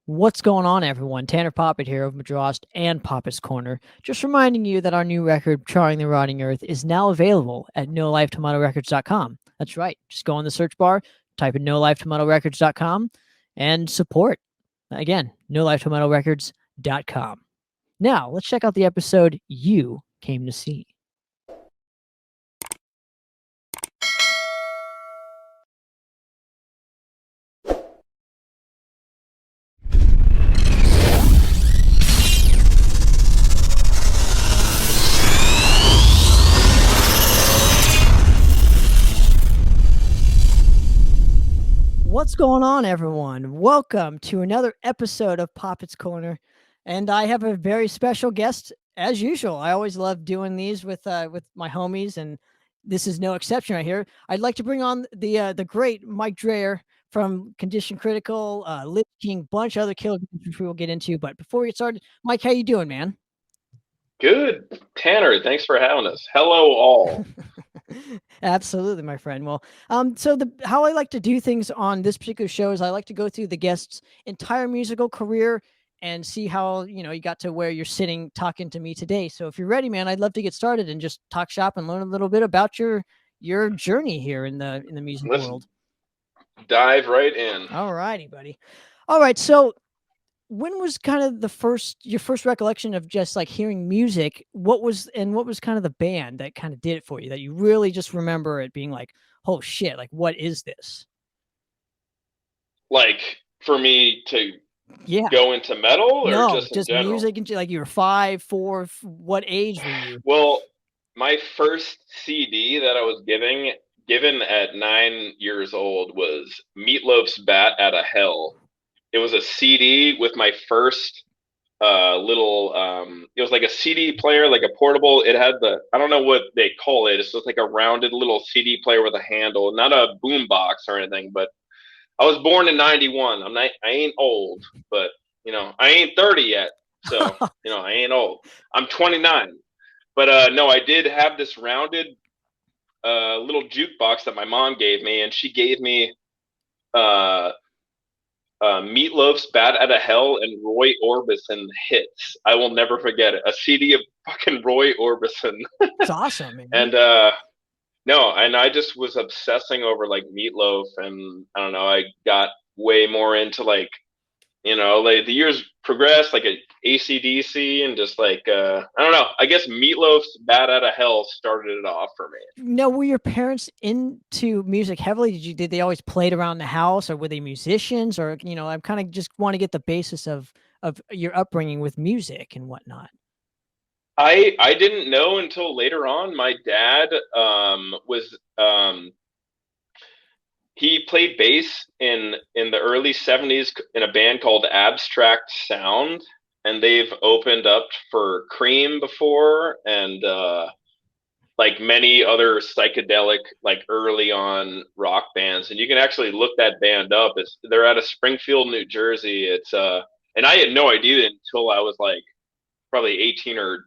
What's going on, everyone? Tanner Poppitt here of Madrost and Poppitt's Corner. Just reminding you that our new record, Charring the Rotting Earth, is now available at NoLifeTomatoRecords.com. That's right. Just go in the search bar, type in NoLifeTomatoRecords.com, and support. Again, NoLifeTomatoRecords.com. Now, let's check out the episode you came to see. What's going on, everyone? Welcome to another episode of Poppitt's Corner, and I have a very special guest as usual. I always love doing these with my homies, and this is no exception right here. I'd like to bring on the great Mike Dreher from Condition Critical, Lich King, bunch of other killer games which we will get into. But before we get started, Mike, how you doing, man? Good, Tanner. Thanks for having us. Hello, all. Absolutely, my friend. Well, so how I like to do things on this particular show is I like to go through the guest's entire musical career and see how you got to where you're sitting talking to me today. So if you're ready, man, I'd love to get started and just talk shop and learn a little bit about your journey here in the music Let's world. dive right in. All righty, buddy. All right, so when was kind of your first recollection of just like hearing music? What was kind of the band that kind of did it for you that you really just remember it being like, oh shit, like what is this? Like for me to Yeah. go into metal or No, just in just general? music and like you were 5, 4, what age were you? Well, my first CD that I was given at 9 years old was Meatloaf's Bat Out of Hell. It was a CD with my first little it was like a CD player, like a portable. It had I don't know what they call it. It's just like a rounded little CD player with a handle, not a boom box or anything. But I was born in 91. I ain't old, but I ain't 30 yet. So, I ain't old. I'm 29. But no, I did have this rounded little jukebox that my mom gave me, and she gave me uh Meatloaf's Bat Out of Hell and Roy Orbison hits. I will never forget it. A CD of fucking Roy Orbison. It's awesome, man. And no, and I just was obsessing over like Meatloaf, and I don't know, I got way more into like like the years progressed, like a ACDC and just like I don't know. I guess Meatloaf's Bat Out of Hell started it off for me. Now, were your parents into music heavily? Did they always play it around the house, or were they musicians? Or I kind of just want to get the basis of your upbringing with music and whatnot. I didn't know until later on. My dad was he played bass in the early 70s in a band called Abstract Sound, and they've opened up for Cream before, and like many other psychedelic, like early on rock bands. And you can actually look that band up. They're out of Springfield, New Jersey. It's and I had no idea until I was like probably 18 or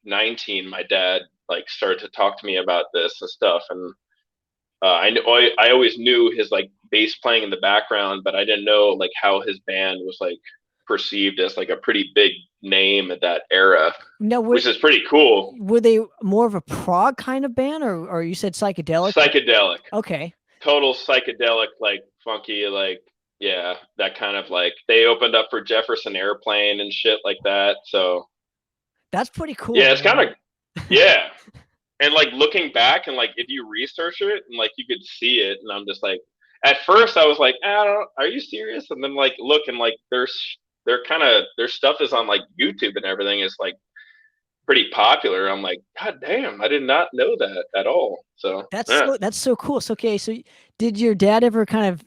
19. My dad like started to talk to me about this and stuff, and I always knew his like bass playing in the background, but I didn't know like how his band was like perceived as like a pretty big name at that era, No, which is pretty cool. Were they more of a prog kind of band, or you said psychedelic? Psychedelic. Okay. Total psychedelic, like funky, like yeah, that kind of like they opened up for Jefferson Airplane and shit like that. So that's pretty cool. Yeah, it's kind of yeah. And like looking back and like if you research it and like you could see it, and I'm just like, at first I was like, are you serious? And then like look, and like their stuff is on like YouTube and everything. It's like pretty popular. I'm like, God damn, I did not know that at all. So that's so cool. So okay, so did your dad ever kind of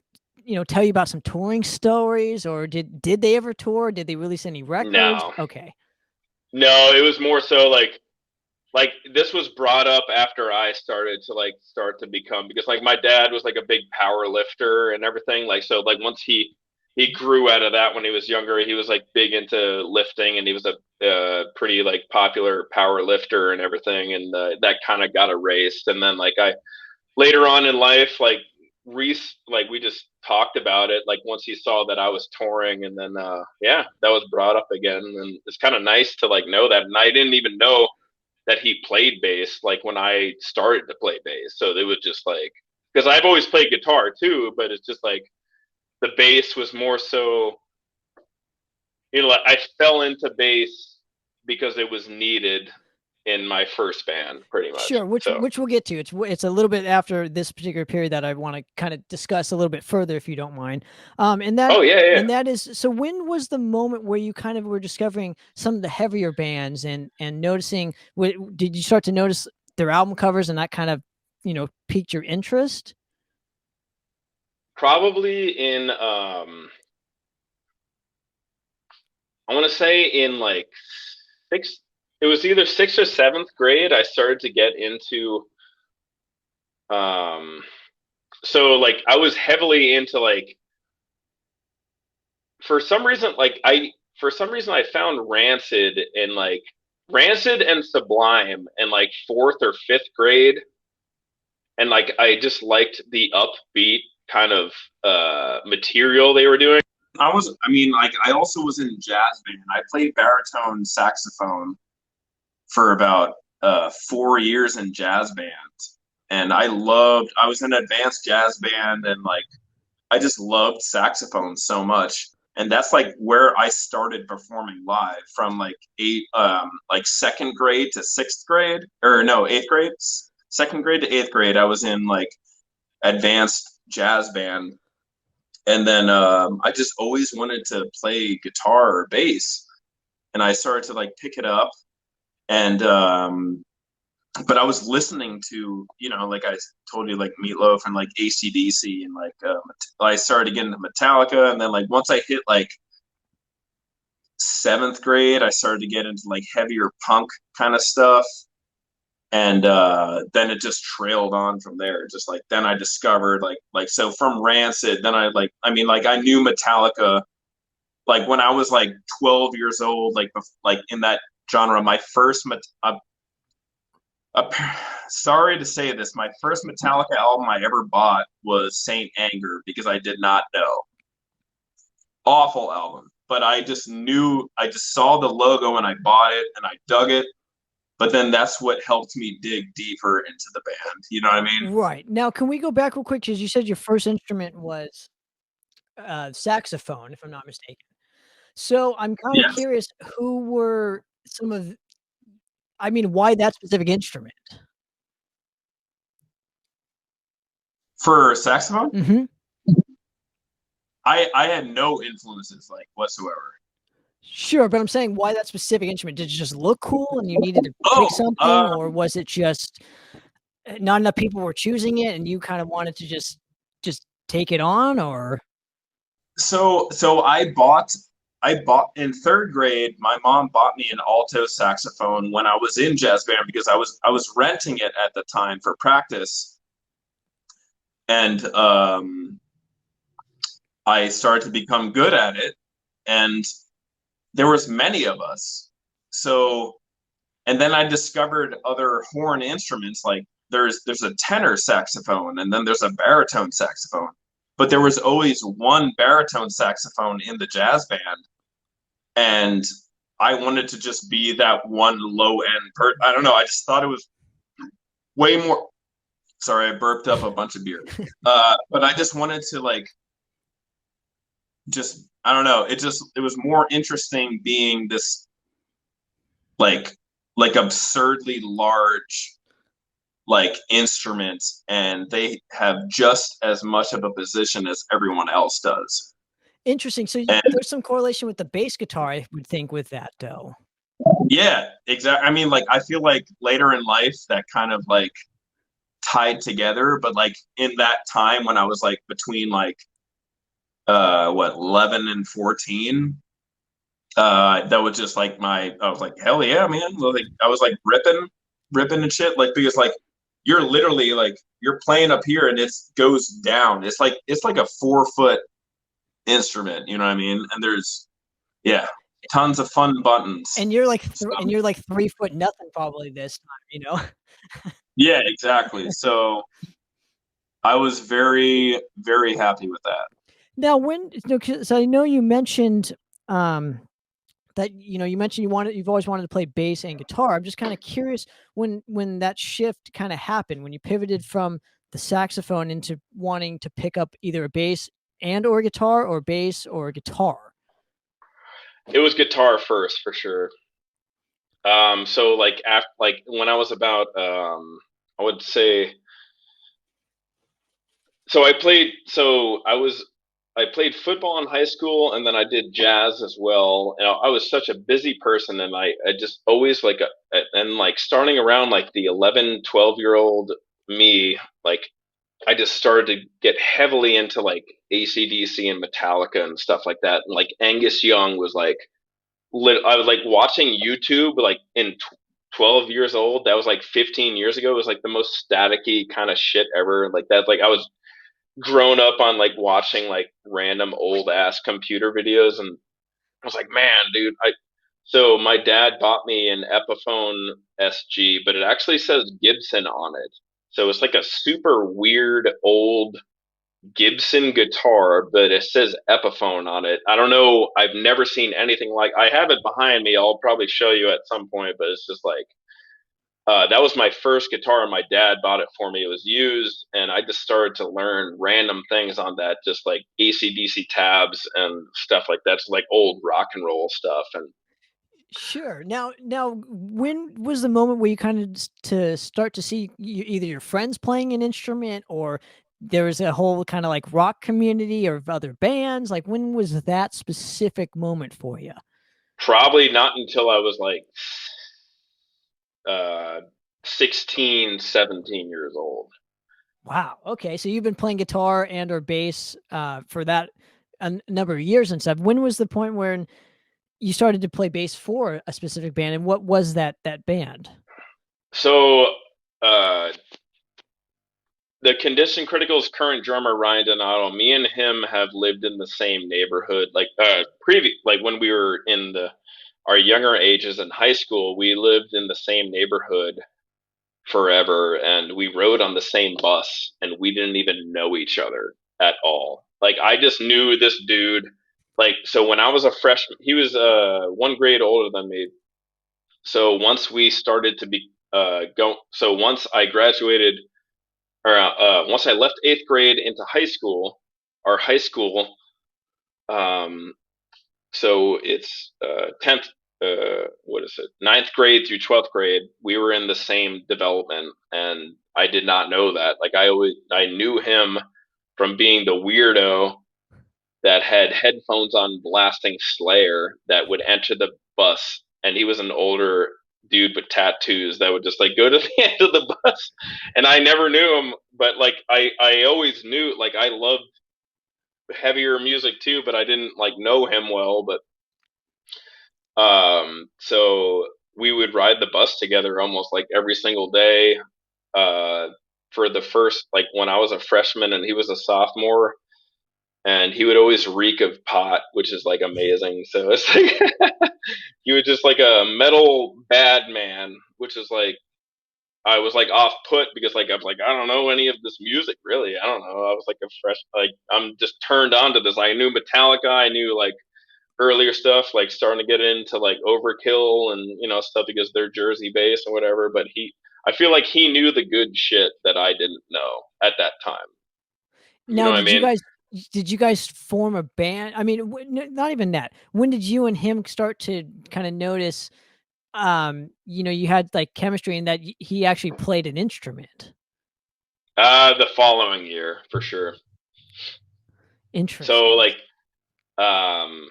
tell you about some touring stories, or did they ever tour? Did they release any records? No. Okay. No, it was more so like this was brought up after I started to become, because like my dad was like a big power lifter and everything, like so like once he grew out of that when he was younger, he was like big into lifting, and he was a pretty like popular power lifter and everything, and that kind of got erased. And then like I later on in life, like like we just talked about it, like once he saw that I was touring, and then yeah, that was brought up again, and it's kind of nice to like know that. And I didn't even know that he played bass like when I started to play bass, so it was just like, because I've always played guitar too, but it's just like the bass was more so, you know, like I fell into bass because it was needed in my first band, pretty much. Sure, which So we'll get to. It's a little bit after this particular period that I want to kind of discuss a little bit further, if you don't mind. And that oh yeah, yeah. and that is, so when was the moment where you kind of were discovering some of the heavier bands and noticing? Did you start to notice their album covers and that kind of, you know, piqued your interest? Probably in I want to say in like sixth, it was either sixth or seventh grade. I started to get into, um, so like I was heavily into like, for some reason, like for some reason I found Rancid and Sublime in like fourth or fifth grade. And like, I just liked the upbeat kind of, material they were doing. I also was in jazz band. I played baritone saxophone for about 4 years in jazz band. And I was in advanced jazz band, and like, I just loved saxophone so much. And that's like where I started performing live from like second grade to sixth grade, or no, eighth grade, second grade to eighth grade. I was in like advanced jazz band. And then I just always wanted to play guitar or bass, and I started to like pick it up. And but I was listening to, you know, like I told you, like Meatloaf and like AC/DC, and like I started getting into Metallica. And then like once I hit like seventh grade, I started to get into like heavier punk kind of stuff. And then it just trailed on from there. Just like, then I discovered like so from Rancid, then I knew Metallica like when I was like 12 years old, like in that genre. My first sorry to say this, my first Metallica album I ever bought was Saint Anger, because I did not know. Awful album, but I just saw the logo and I bought it and I dug it. But then that's what helped me dig deeper into the band. You know what I mean? Right. Now, can we go back real quick? Because you said your first instrument was saxophone, if I'm not mistaken. So I'm kind of Yes. curious, who were some of, I mean, why that specific instrument? For saxophone, Mm-hmm. I had no influences like whatsoever. Sure, but I'm saying, why that specific instrument? Did it just look cool and you needed to pick something, or was it just not enough people were choosing it and you kind of wanted to just take it on? Or So I bought in third grade. My mom bought me an alto saxophone when I was in jazz band, because I was renting it at the time for practice. And I started to become good at it, and there was many of us. So, and then I discovered other horn instruments. Like there's a tenor saxophone, and then there's a baritone saxophone. But there was always one baritone saxophone in the jazz band, and I wanted to just be that one low end I don't know. I just thought it was way more. Sorry, I burped up a bunch of beer. But I just wanted to like, just, I don't know. It was more interesting being this like absurdly large like instrument, and they have just as much of a position as everyone else does. interesting. So there's some correlation with the bass guitar, I would think, with that, though. Yeah, exactly. I mean, like, I feel like later in life that kind of like tied together, but like in that time when I was like between like 11 and 14, that was just like I was like, hell yeah, man. Like, I was like ripping and shit, like, because like you're literally like, you're playing up here and it goes down. It's like a 4-foot instrument, you know what I mean? And there's, yeah, tons of fun buttons. And you're like 3 foot nothing probably this time, you know? Yeah, exactly. So I was very, very happy with that. Now, so I know you mentioned that you mentioned you've always wanted to play bass and guitar. I'm just kind of curious when that shift kind of happened, when you pivoted from the saxophone into wanting to pick up either a bass and or guitar, or bass or guitar. It was guitar first for sure. So like after, like when I was about, I would say, so I played football in high school, and then I did jazz as well. And I was such a busy person, and I just always like, and like starting around like the 11, 12-year old me, like I just started to get heavily into like AC/DC and Metallica and stuff like that. And like Angus Young was like, I was like watching YouTube like in 12 years old. That was like 15 years ago. It was like the most staticky kind of shit ever. Like that, like I was grown up on like watching like random old ass computer videos, and I was like, man, dude, so my dad bought me an Epiphone SG, but it actually says Gibson on it. So it's like a super weird old Gibson guitar, but it says Epiphone on it. I don't know. I've never seen anything like. I have it behind me. I'll probably show you at some point, but it's just like, that was my first guitar, and my dad bought it for me. It was used, and I just started to learn random things on that, just like AC/DC tabs and stuff like that, just like old rock and roll stuff. And Sure. Now, when was the moment where you kind of to start to see either your friends playing an instrument, or there was a whole kind of like rock community or other bands? Like, when was that specific moment for you? probably not until I was like, uh, 16, 17 years old. Wow. Okay. So you've been playing guitar and or bass for that a number of years and stuff. When was the point where you started to play bass for a specific band, and what was that band? So, uh, the Condition Critical's current drummer Ryan Donato, me and him have lived in the same neighborhood. Like like when we were in our younger ages in high school, we lived in the same neighborhood forever, and we rode on the same bus, and we didn't even know each other at all. Like I just knew this dude. Like so, when I was a freshman, he was 1 grade older than me. So once we started to be so once I graduated, or once I left eighth grade into high school, our high school, um, so it's 10th, what is it, ninth grade through 12th grade, we were in the same development, and I did not know that. Like I knew him from being the weirdo that had headphones on blasting Slayer that would enter the bus, and he was an older dude with tattoos that would just like go to the end of the bus, and I never knew him, but like I always knew, like I loved heavier music too, but I didn't like know him well. But so we would ride the bus together almost like every single day, uh for the first, like when I was a freshman and he was a sophomore, and he would always reek of pot, which is like amazing. So it's like he was just like a metal bad man, which is like, I was like off put because like I was like, I don't know any of this music really. I don't know. I was like a fresh, like I'm just turned on to this. I knew Metallica, I knew like earlier stuff, like starting to get into like Overkill and stuff because they're Jersey based or whatever. But I feel like he knew the good shit that I didn't know at that time. You know Now, what I mean? did you guys form a band? I mean, not even that. When did you and him start to kind of notice, you had like chemistry, and that he actually played an instrument? The following year for sure. So Interesting. like, um,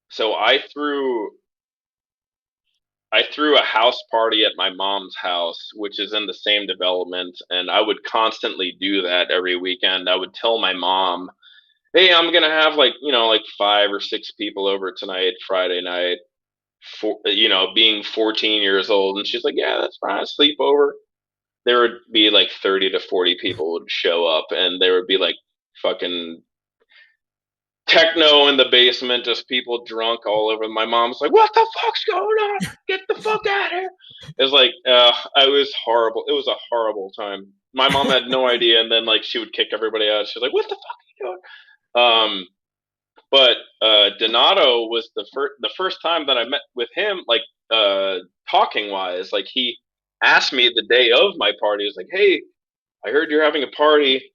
so I threw a house party at my mom's house, which is in the same development, and I would constantly do that every weekend. I would tell my mom, "Hey, I'm gonna have like like 5 or 6 people over tonight, Friday night." For being 14 years old, and she's like, "Yeah, that's fine. Sleep over." There would be like 30 to 40 people would show up, and there would be like fucking techno in the basement, just people drunk all over. My mom's like, "What the fuck's going on? Get the fuck out of here!" It was like, I was horrible. It was a horrible time. My mom had no idea, and then like she would kick everybody out. She's like, "What the fuck are you doing?" But Donato was the first time that I met with him, like talking wise. Like he asked me the day of my party. He was like, "Hey, I heard you're having a party.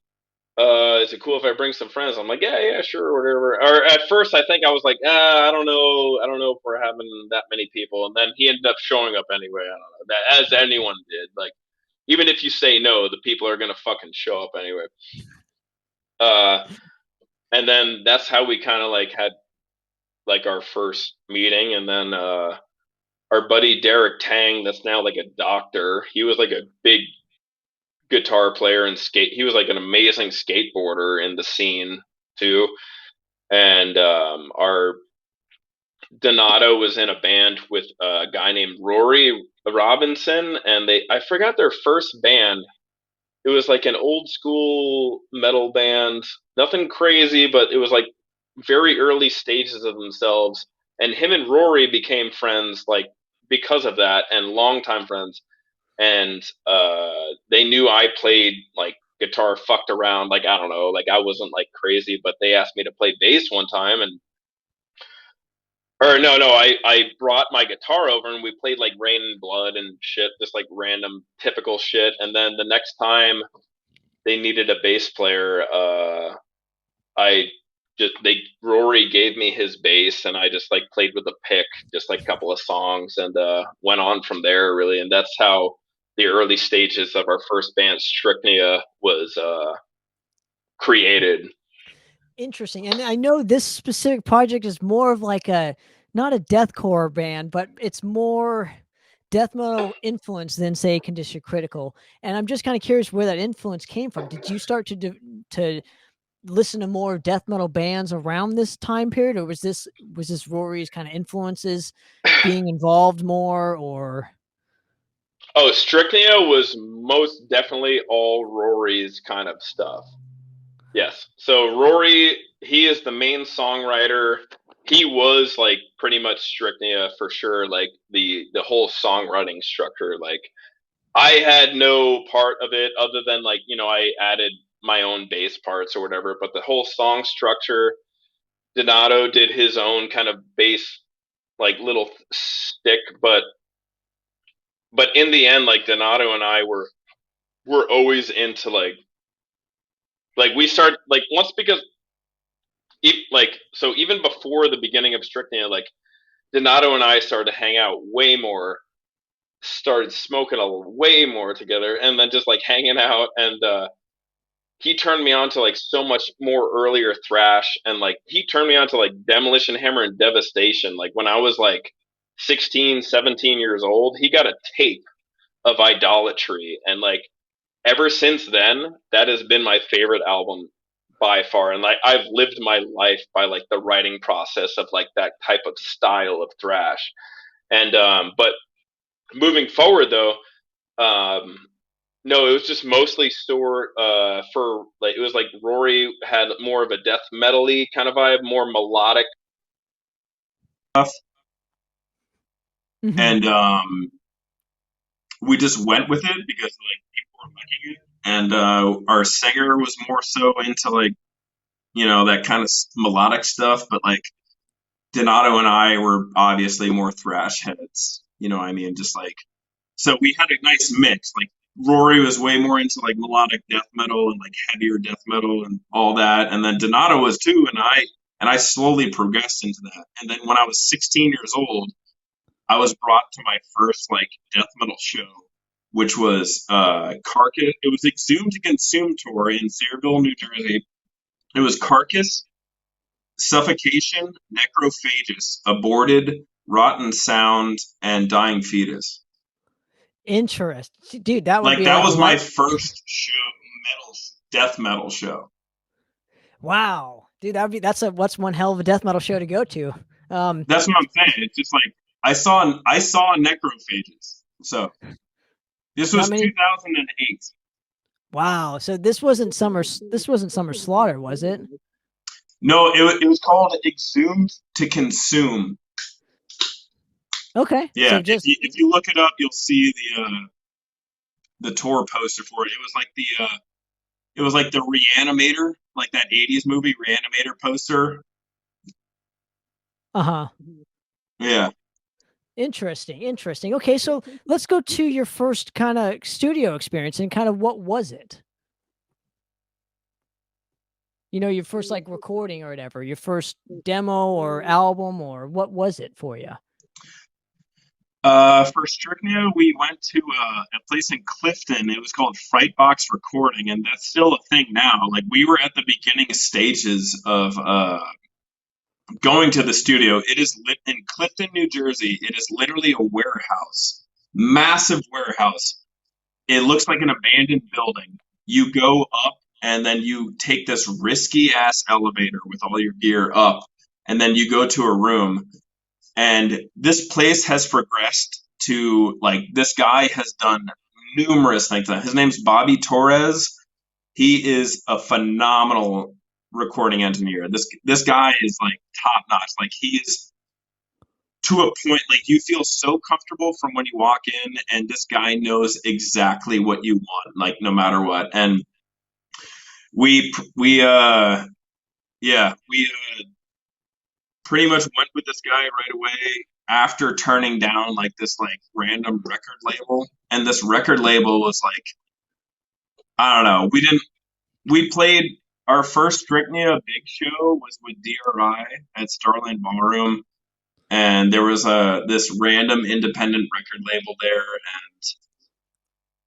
Is it cool if I bring some friends?" I'm like, yeah, sure, whatever. Or at first, I think I was like, I don't know if we're having that many people. And then he ended up showing up anyway. I don't know that as anyone did. Like, even if you say no, the people are gonna fucking show up anyway. Uh, and then that's how we kind of like had like our first meeting. And then our buddy Derek Tang, that's now like a doctor. He was like a big guitar player and skate. He was like an amazing skateboarder in the scene too. And our Donato was in a band with a guy named Rory Robinson, and I forgot their first band. It was like an old school metal band, nothing crazy, but it was like very early stages of themselves. And him and Rory became friends like because of that, and longtime friends. And they knew I played like guitar, fucked around, like I don't know, like I wasn't like crazy, but they asked me to play bass one time, and or no, I brought my guitar over and we played like Rain and Blood and shit, just like random typical shit. And then the next time they needed a bass player, I Rory gave me his bass and I just like played with a pick, just like a couple of songs, and went on from there really. And that's how the early stages of our first band, Strychnia, was created. Interesting. And I know this specific project is more of like not a deathcore band, but it's more death metal influence than say Condition Critical. And I'm just kind of curious where that influence came from. Did you start to listen to more death metal bands around this time period, or was this Rory's kind of influences being involved more, or? Oh, Strychnia was most definitely all Rory's kind of stuff. Yes. So Rory, he is the main songwriter. He was like pretty much Strychnia for sure, like the whole songwriting structure. Like I had no part of it other than like, I added my own bass parts or whatever, but the whole song structure, Donato did his own kind of bass like little stick, but in the end, like Donato and I were always into like we start like once because like so even before the beginning of Strychnia, like Donato and I started to hang out way more, started smoking way more together, and then just like hanging out. And he turned me on to like so much more earlier thrash, and like he turned me on to like Demolition Hammer and Devastation. Like when I was like 16, 17 years old, he got a tape of Idolatry, and like ever since then, that has been my favorite album by far. And like I've lived my life by like the writing process of like that type of style of thrash. And but moving forward though, no, it was just mostly store for like it was like Rory had more of a death metal-y kind of vibe, more melodic stuff. Mhm. And we just went with it because like people were liking it, and our singer was more so into like that kind of melodic stuff, but like Donato and I were obviously more thrash heads. You know what I mean? Just like so we had a nice mix. Like Rory was way more into like melodic death metal and like heavier death metal and all that, and then Donato was too, and I slowly progressed into that. And then when I was 16 years old, I was brought to my first like death metal show, which was Carcass. It was Exhumed to Consume tour in Searville, New Jersey. It was Carcass, Suffocation, Necrophagus, Aborted, Rotten Sound, and Dying Fetus. Interesting, dude. That would Like be that like was my first show, death metal show. Wow, dude. What's one hell of a death metal show to go to. That's what I'm saying. It's just like I saw Necrophagus. So this was 2008. Wow. So this wasn't Summer Slaughter, was it? No, it was called Exhumed to Consume. Okay. Yeah, So just if you look it up, you'll see the tour poster for it. It was like the Reanimator, like that '80s movie Reanimator poster. uh-huh. Yeah. Interesting. Okay, so let's go to your first kind of studio experience and kind of what was it? You know, your first like recording or whatever, your first demo or album, or what was it for you? For Strychnia, we went to a place in Clifton. It was called Frightbox Recording, and that's still a thing now. Like we were at the beginning stages of going to the studio. It is lit in Clifton, New Jersey. It is literally a warehouse, massive warehouse. It looks like an abandoned building. You go up, and then you take this risky ass elevator with all your gear up, and then you go to a room. And this place has progressed to like this guy has done numerous things. His name's Bobby Torres. He is a phenomenal recording engineer. This guy is like top notch. Like he's to a point like you feel so comfortable from when you walk in, and this guy knows exactly what you want, like no matter what. And we yeah we pretty much went with this guy right away after turning down like this like random record label. And this record label was like, I don't know, we played our first Strychnia big show was with DRI at Starland Ballroom, and there was this random independent record label there,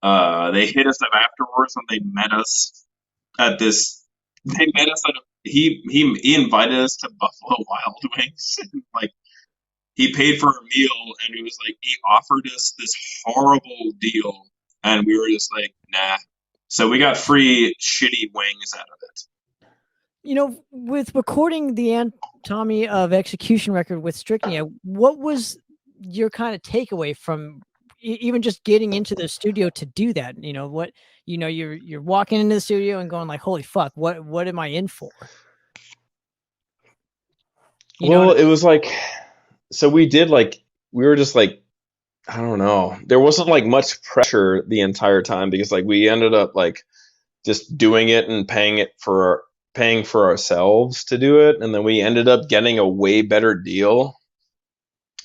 and they hit us up afterwards, and they met us at this. They met us at he invited us to Buffalo Wild Wings. Like he paid for a meal, and it was like he offered us this horrible deal, and we were just like, nah. So we got free shitty wings out of it. You know, with recording the Anatomy of Execution record with Strychnia, what was your kind of takeaway from even just getting into the studio to do that? You know, what you're walking into the studio and going like, holy fuck, what am I in for? Well, it was like, so we were just like, I don't know. There wasn't like much pressure the entire time because like we ended up like just doing it and paying for ourselves to do it. And then we ended up getting a way better deal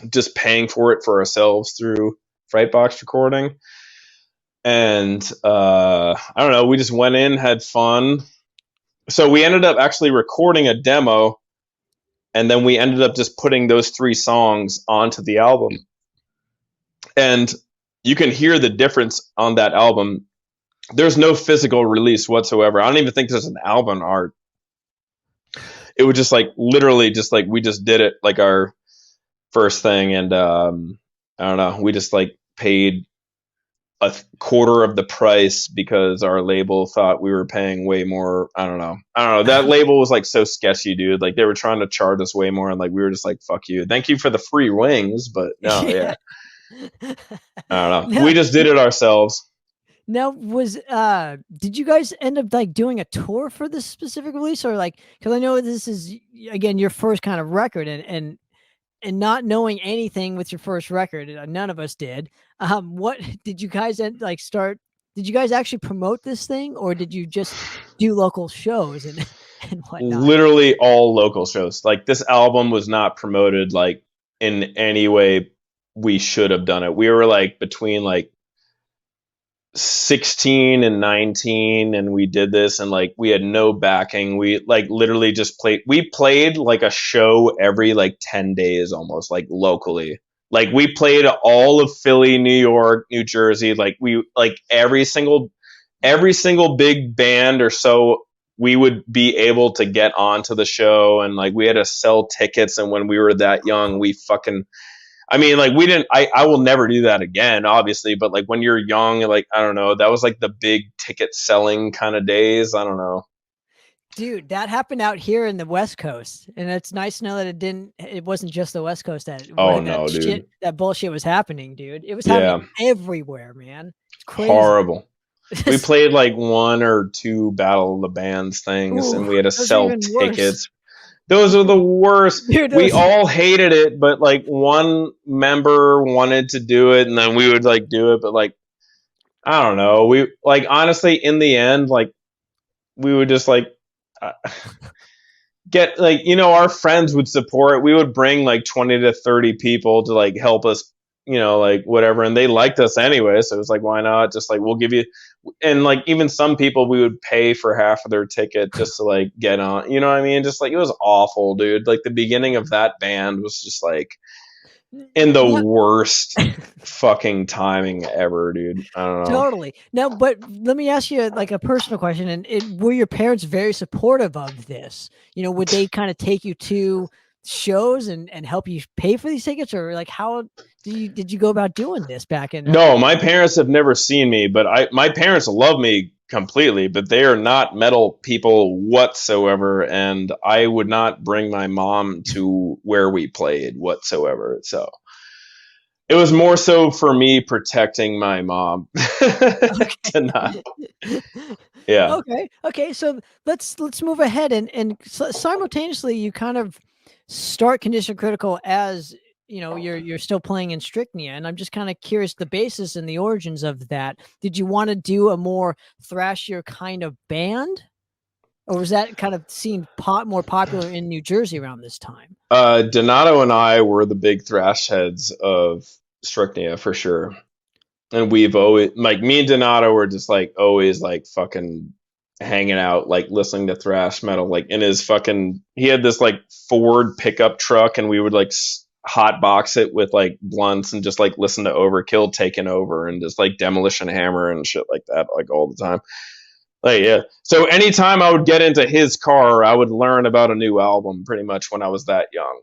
just paying for it for ourselves through Frightbox Recording. And I don't know, we just went in, had fun. So we ended up actually recording a demo, and then we ended up just putting those 3 songs onto the album. And you can hear the difference on that album. There's no physical release whatsoever. I don't even think there's an album art. It was just like literally just like we just did it like our first thing, and I don't know, we just like paid a quarter of the price because our label thought we were paying way more. I don't know. That label was like so sketchy, dude. Like they were trying to charge us way more, and like we were just like, fuck you. Thank you for the free wings, but no, yeah. I don't know. We just did it ourselves. Now, did you guys end up like doing a tour for this specific release, or like, because I know this is again your first kind of record, and not knowing anything with your first record, none of us did. What did you guys start? Did you guys actually promote this thing, or did you just do local shows and whatnot? Literally all local shows. Like this album was not promoted like in any way we should have done it. We were like between like 16 and 19, and we did this, and like we had no backing. We like literally just played like a show every like 10 days almost, like locally. Like we played all of Philly, New York, New Jersey. Like we like every single big band or so we would be able to get onto the show, and like we had to sell tickets. And when we were that young, we fucking, I mean, like we didn't, I will never do that again, obviously. But like when you're young, like, I don't know, that was like the big ticket selling kind of days. I don't know. Dude, that happened out here in the West Coast. And it's nice to know that it wasn't just the West Coast that bullshit was happening, dude. It was happening everywhere, man. It's crazy. Horrible. We played like 1 or 2 Battle of the Bands things, and we had to sell tickets. Those are the worst. Dude, We all hated it, but like one member wanted to do it, and then we would like do it. But like, I don't know. We like honestly, in the end, like we would just like get like our friends would support it. We would bring like 20 to 30 people to like help us, like whatever, and they liked us anyway. So it was like, why not? Just like we'll give you, and like even some people we would pay for half of their ticket just to like get on. You know what I mean? Just like it was awful, dude. Like the beginning of that band was just like in the worst fucking timing ever, dude. I don't know. Totally. Now, but let me ask you like a personal question. And were your parents very supportive of this? Would they kind of take you to shows and help you pay for these tickets, or like how did you go about doing this back in? No, my parents have never seen me, but my parents love me completely, but they are not metal people whatsoever, and I would not bring my mom to where we played whatsoever. So it was more so for me protecting my mom. To not. Yeah. Okay. So let's move ahead and simultaneously you kind of start Condition Critical as you're still playing in Strychnia, and I'm just kind of curious the basis and the origins of that. Did you want to do a more thrashier kind of band, or was that kind of seen more popular in New Jersey around this time? Donato and I were the big thrash heads of Strychnia for sure, and we've always like me and Donato were just like always like fucking hanging out, like listening to thrash metal, like in his fucking. He had this like Ford pickup truck, and we would like hot box it with like blunts and just like listen to Overkill, Taking Over, and just like Demolition Hammer and shit like that, like all the time. Like yeah. So anytime I would get into his car, I would learn about a new album pretty much when I was that young.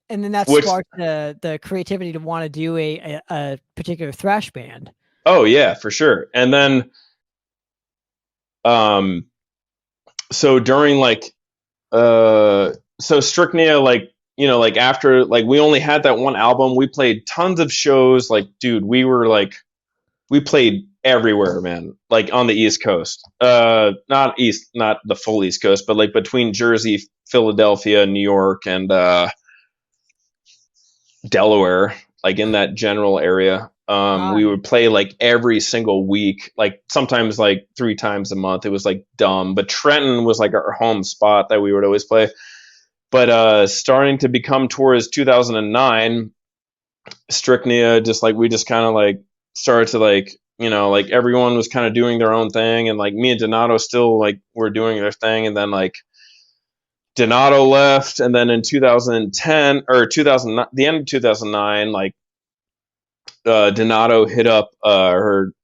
And then that sparked the creativity to want to do a particular thrash band. Oh yeah, for sure. And then so during like so Strychnia, like like after like we only had that one album, we played tons of shows. Like dude, we played everywhere, man. Like on the East Coast, not the full East Coast, but like between Jersey, Philadelphia, New York, and Delaware, like in that general area. We would play like every single week, like sometimes like 3 times a month. It was like dumb, but Trenton was like our home spot that we would always play. But starting to become towards 2009, Strychnia, just like we just kind of like started to like like everyone was kind of doing their own thing, and like me and Donato still like were doing their thing, and then like Donato left, and then in 2010 or 2009, the end of 2009, like Donato hit up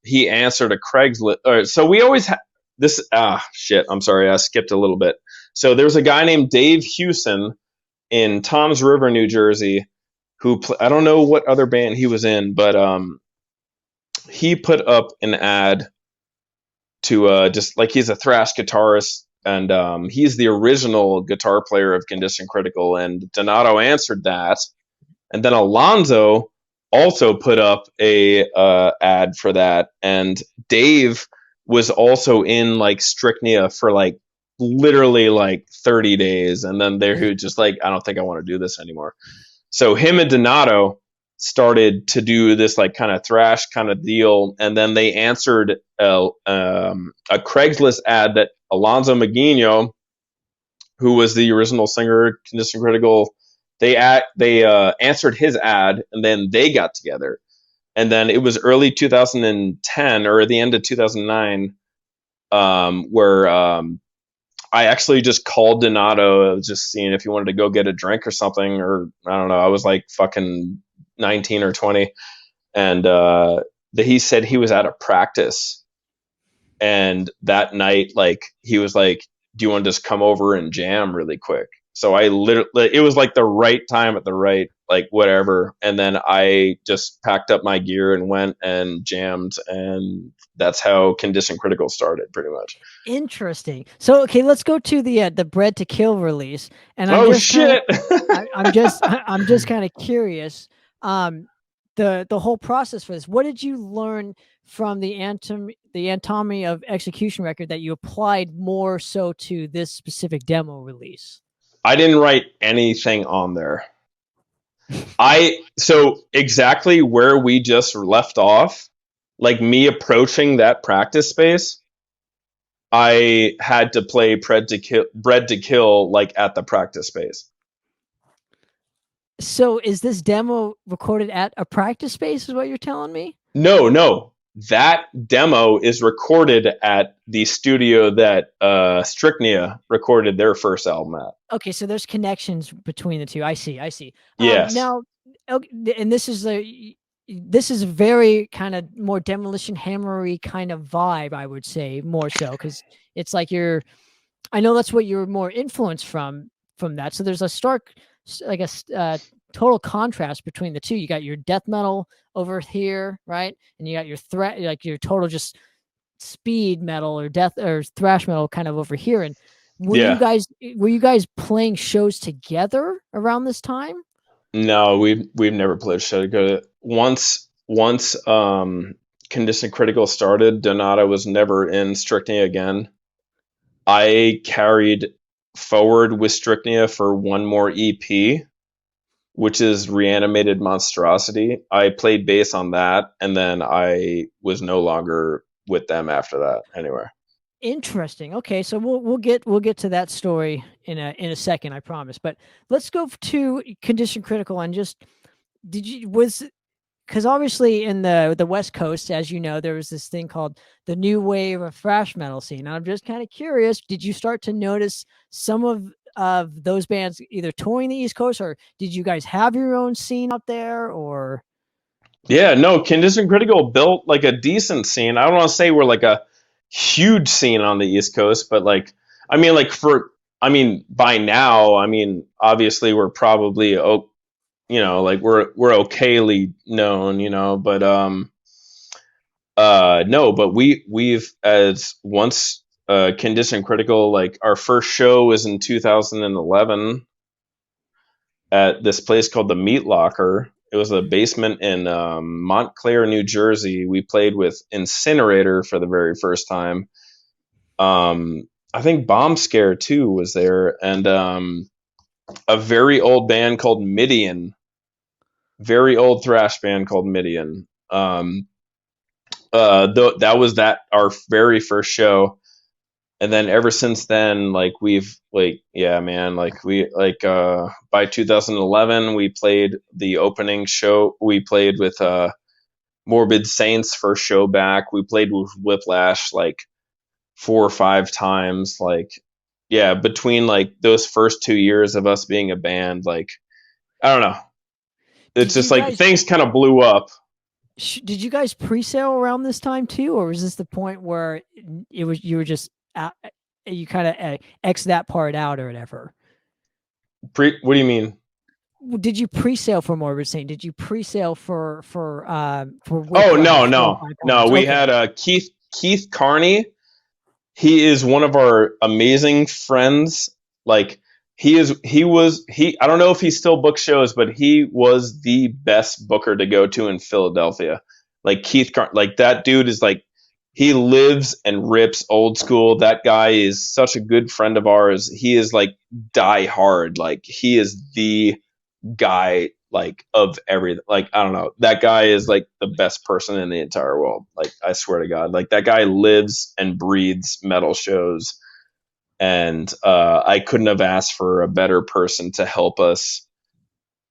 he answered a Craigslist. So we always had this. Shit. I'm sorry, I skipped a little bit. So there was a guy named Dave Hewson in Toms River, New Jersey, who I don't know what other band he was in, but he put up an ad to just like he's a thrash guitarist. And he's the original guitar player of Condition Critical, and Donato answered that. And then Alonzo also put up a ad for that, and Dave was also in like Strychnia for like literally like 30 days, and then they're just like, I don't think I want to do this anymore. So him and Donato started to do this like kind of thrash kind of deal, and then they answered a Craigslist ad that Alonzo Maguino, who was the original singer of Condition Critical, they answered his ad, and then they got together. And then it was early 2010 or the end of 2009, where I actually just called Donato, just seeing if he wanted to go get a drink or something, or I don't know. I was like fucking 19 or 20, and he said he was at a practice, and that night, like he was like, "Do you want to just come over and jam really quick?" So I literally, it was like the right time at the right, like whatever, and then I just packed up my gear and went and jammed, and that's how Condition Critical started, pretty much. Interesting. So okay, let's go to the Bred to Kill release. And I'm just kind of curious. The whole process for this. What did you learn from the Anatomy of Execution record that you applied more so to this specific demo release? I didn't write anything on there. So exactly where we just left off, like me approaching that practice space, I had to play Bread to Kill like at the practice space. So is this demo recorded at a practice space is what you're telling me? No. That demo is recorded at the studio that Strychnia recorded their first album at. Okay, so there's connections between the two. I see. Yes. Now, and this is a very kind of more Demolition Hammery kind of vibe, I would say, more so, because it's like I know that's what you're more influenced from that. So there's a stark, like a total contrast between the two. You got your death metal over here, right? And you got your like your total just speed metal or death or thrash metal kind of over here. And were you guys playing shows together around this time? No, we've never played a show together. Once Condition Critical started, Donata was never in Strychnia again. I carried forward with Strychnia for one more EP, which is Reanimated Monstrosity. I played bass on that, and then I was no longer with them after that anywhere. Interesting. Okay, so we'll get to that story in a second, I promise. But let's go to Condition Critical and just because obviously in the West Coast, as you know, there was this thing called the new wave of thrash metal scene. And I'm just kind of curious, did you start to notice some of those bands either touring the East Coast, or did you guys have your own scene out there, or? Yeah, no, Condition Critical built like a decent scene. I don't want to say we're like a huge scene on the East Coast, but like, by now, obviously we're probably, like we're okayly known, but no, but we've as once Condition Critical, like our first show was in 2011 at this place called the Meat Locker. It was a basement in Montclair, New Jersey. We played with Incinerator for the very first time. I think Bomb Scare too was there, and a very old band called Midian, very old thrash band called Midian. That was our very first show, and then ever since then, like we've by 2011 we played the opening show. We played with Morbid Saints first show back. We played with Whiplash like 4 or 5 times. Like, yeah, between like those first 2 years of us being a band, like, I don't know. It's just like things kind of blew up. Did you guys pre-sale around this time too, or was this the point where you were just you kind of X that part out or whatever? What do you mean? Did you pre-sale for Morbid Saint? Did you pre-sale for Oh, no. We had Keith Carney. He is one of our amazing friends. Like I don't know if he still books shows, but he was the best booker to go to in Philadelphia. Like Keith Carney, like that dude is like, he lives and rips old school. That guy is such a good friend of ours. He is like die hard. Like he is the guy like of everything. Like, I don't know. That guy is like the best person in the entire world. Like, I swear to God, like that guy lives and breathes metal shows. And I couldn't have asked for a better person to help us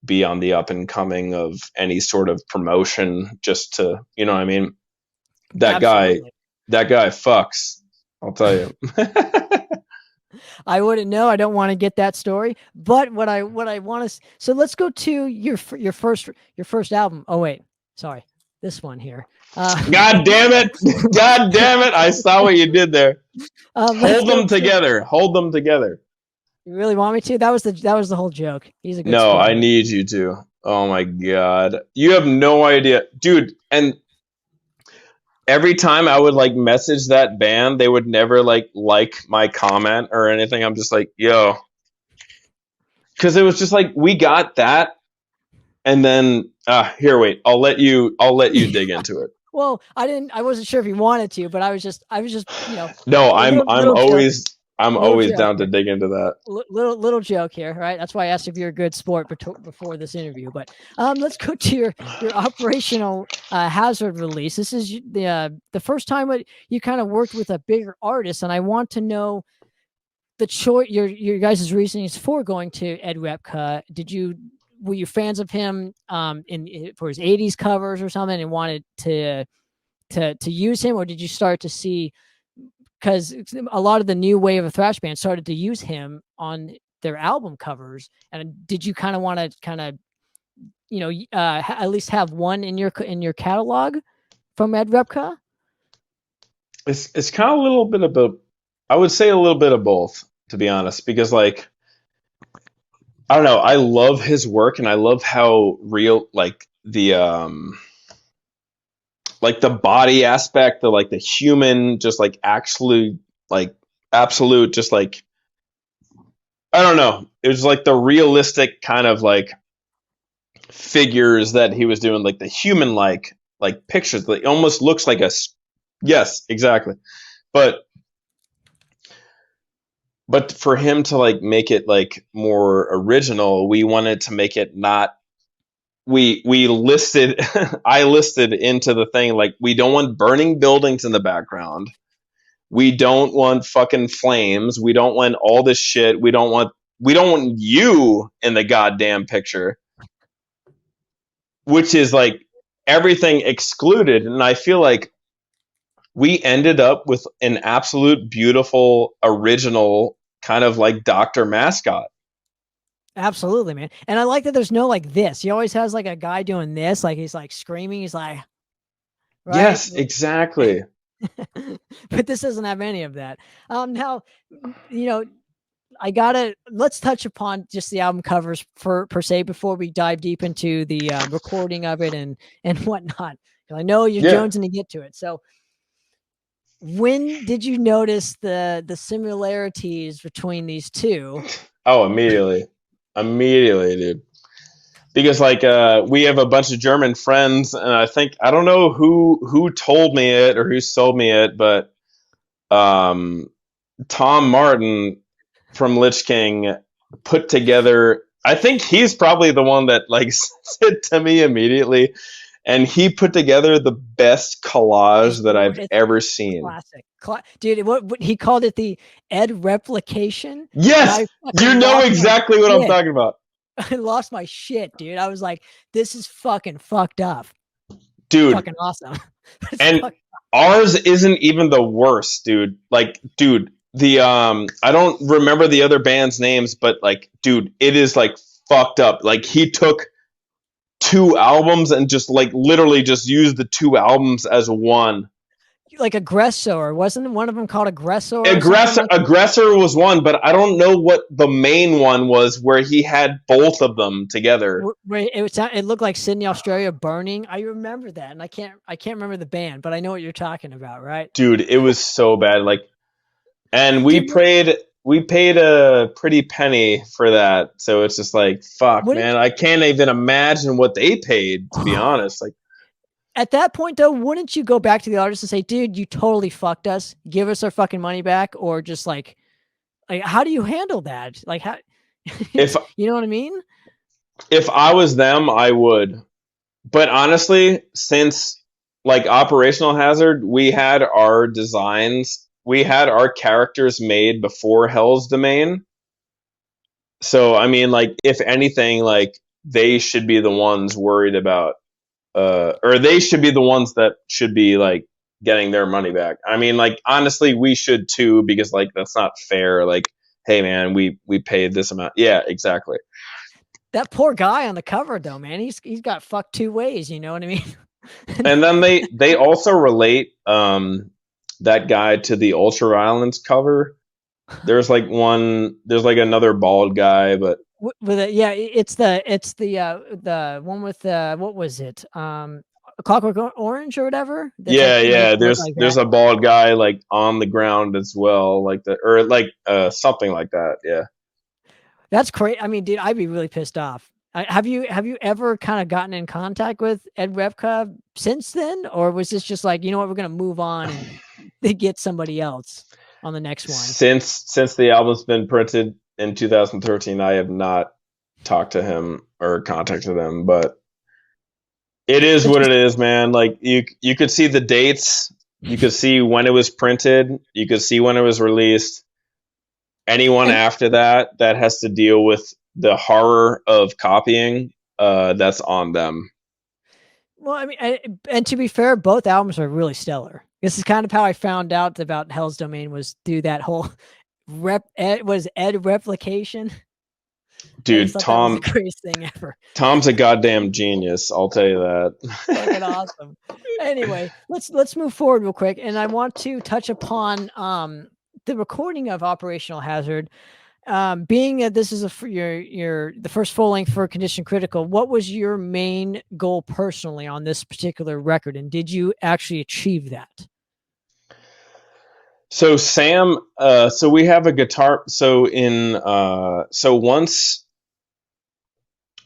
be on the up and coming of any sort of promotion, just to, you know what I mean? That guy fucks, I'll tell you. I wouldn't know. I don't want to get that story. But what I want to, so let's go to your first album. Oh wait, sorry, this one here. God damn it! God damn it! I saw what you did there. Hold them together. You really want me to? That was the whole joke. He's a good. No, I need you to. Oh my God, you have no idea, dude. And every time I would like message that band, they would never like my comment or anything. I'm just like, yo, because it was just like we got that, and then here, wait, I'll let you dig into it. Well, I wasn't sure if you wanted to, but I was just, No, I'm always I'm Little always joke down to here. dig into that. Little joke here, right? That's why I asked if you're a good sport before this interview. But let's go to your operational hazard release. This is the first time you kind of worked with a bigger artist, and I want to know the choice, your guys' reasonings for going to Ed Repka. Were you fans of him for his 80s covers or something and wanted to use him, or did you start to see, because a lot of the new wave of thrash bands started to use him on their album covers, and did you kind of want to at least have one in your catalog from Ed Repka? It's kind of a little bit of I would say a little bit of both, to be honest, because like I don't know, I love his work and I love how real like the body aspect, the human, just like actually like absolute, just like I don't know, it was like the realistic kind of like figures that he was doing, like the human like pictures that almost looks like yes, exactly. But for him to like make it like more original, we wanted to make it not. We listed, I listed into the thing like we don't want burning buildings in the background. We don't want fucking flames. We don't want all this shit. We don't want you in the goddamn picture, which is like everything excluded. And I feel like we ended up with an absolute beautiful original kind of like Dr. Mascot. Absolutely, man. And I like that there's no like this. He always has like a guy doing this, like he's like screaming. He's like, right? Yes, exactly. But this doesn't have any of that. Now, let's touch upon just the album covers per se before we dive deep into the recording of it and whatnot. I know you're jonesing to get to it. So when did you notice the similarities between these two? Oh, immediately, dude. Because like we have a bunch of German friends, and I don't know who told me it or who sold me it, but Tom Martin from Lich King put together. I think he's probably the one that like said to me immediately, and he put together the best collage that I've ever seen. Classic. Dude, what he called it, the Ed replication. Yes, you know exactly what I'm talking about. I lost my shit, dude. I was like, this is fucking fucked up. Dude. Fucking awesome. And ours isn't even the worst, dude. Like, dude, the I don't remember the other band's names, but like, dude, it is like fucked up. Like he took 2 albums and just like literally just used the 2 albums as one. Like Aggressor, wasn't one of them called Aggressor? Aggressor was one, but I don't know what the main one was where he had both of them together. It looked like Sydney, Australia burning. I remember that, and I can't remember the band, but I know what you're talking about, right? Dude, it was so bad. Like, and we paid a pretty penny for that, so it's just like, fuck, man, I can't even imagine what they paid, to be honest. Like. At that point, though, wouldn't you go back to the artist and say, dude, you totally fucked us. Give us our fucking money back. Or just like how do you handle that? Like, how, you know what I mean? If I was them, I would. But honestly, since like Operational Hazard, we had our designs, we had our characters made before Hell's Domain. So, I mean, like, if anything, like, they should be the ones worried about or they should be the ones that should be like getting their money back. I mean, like, honestly, we should too, because like that's not fair. Like, hey man, we paid this amount. Yeah, exactly. That poor guy on the cover though, man, he's got fucked 2 ways, you know what I mean? And then they also relate that guy to the Ultra Violence cover. There's like another bald guy, but with it, yeah, it's the one with what was it? Clockwork Orange or whatever. Yeah. There's a bald guy like on the ground as well, like something like that. Yeah. That's crazy. I mean, dude, I'd be really pissed off. Have you ever kind of gotten in contact with Ed Repka since then, or was this just like, you know what, we're gonna move on and they get somebody else? on the next one? Since the album's been printed in 2013, I have not talked to him or contacted him, but it is what it is, man. Like you could see the dates, you could see when it was printed, you could see when it was released. Anyone after that has to deal with the horror of copying, that's on them. Well, I mean, and to be fair, both albums are really stellar. This is kind of how I found out about Hell's Domain, was through that whole Ed replication. Dude, Tom, that was the greatest thing ever. Tom's a goddamn genius. I'll tell you that. Fucking awesome. Anyway, let's move forward real quick, and I want to touch upon the recording of Operational Hazard. Being that this is the first full length for Condition Critical, what was your main goal personally on this particular record, and did you actually achieve that? So Sam, so we have a guitar. So once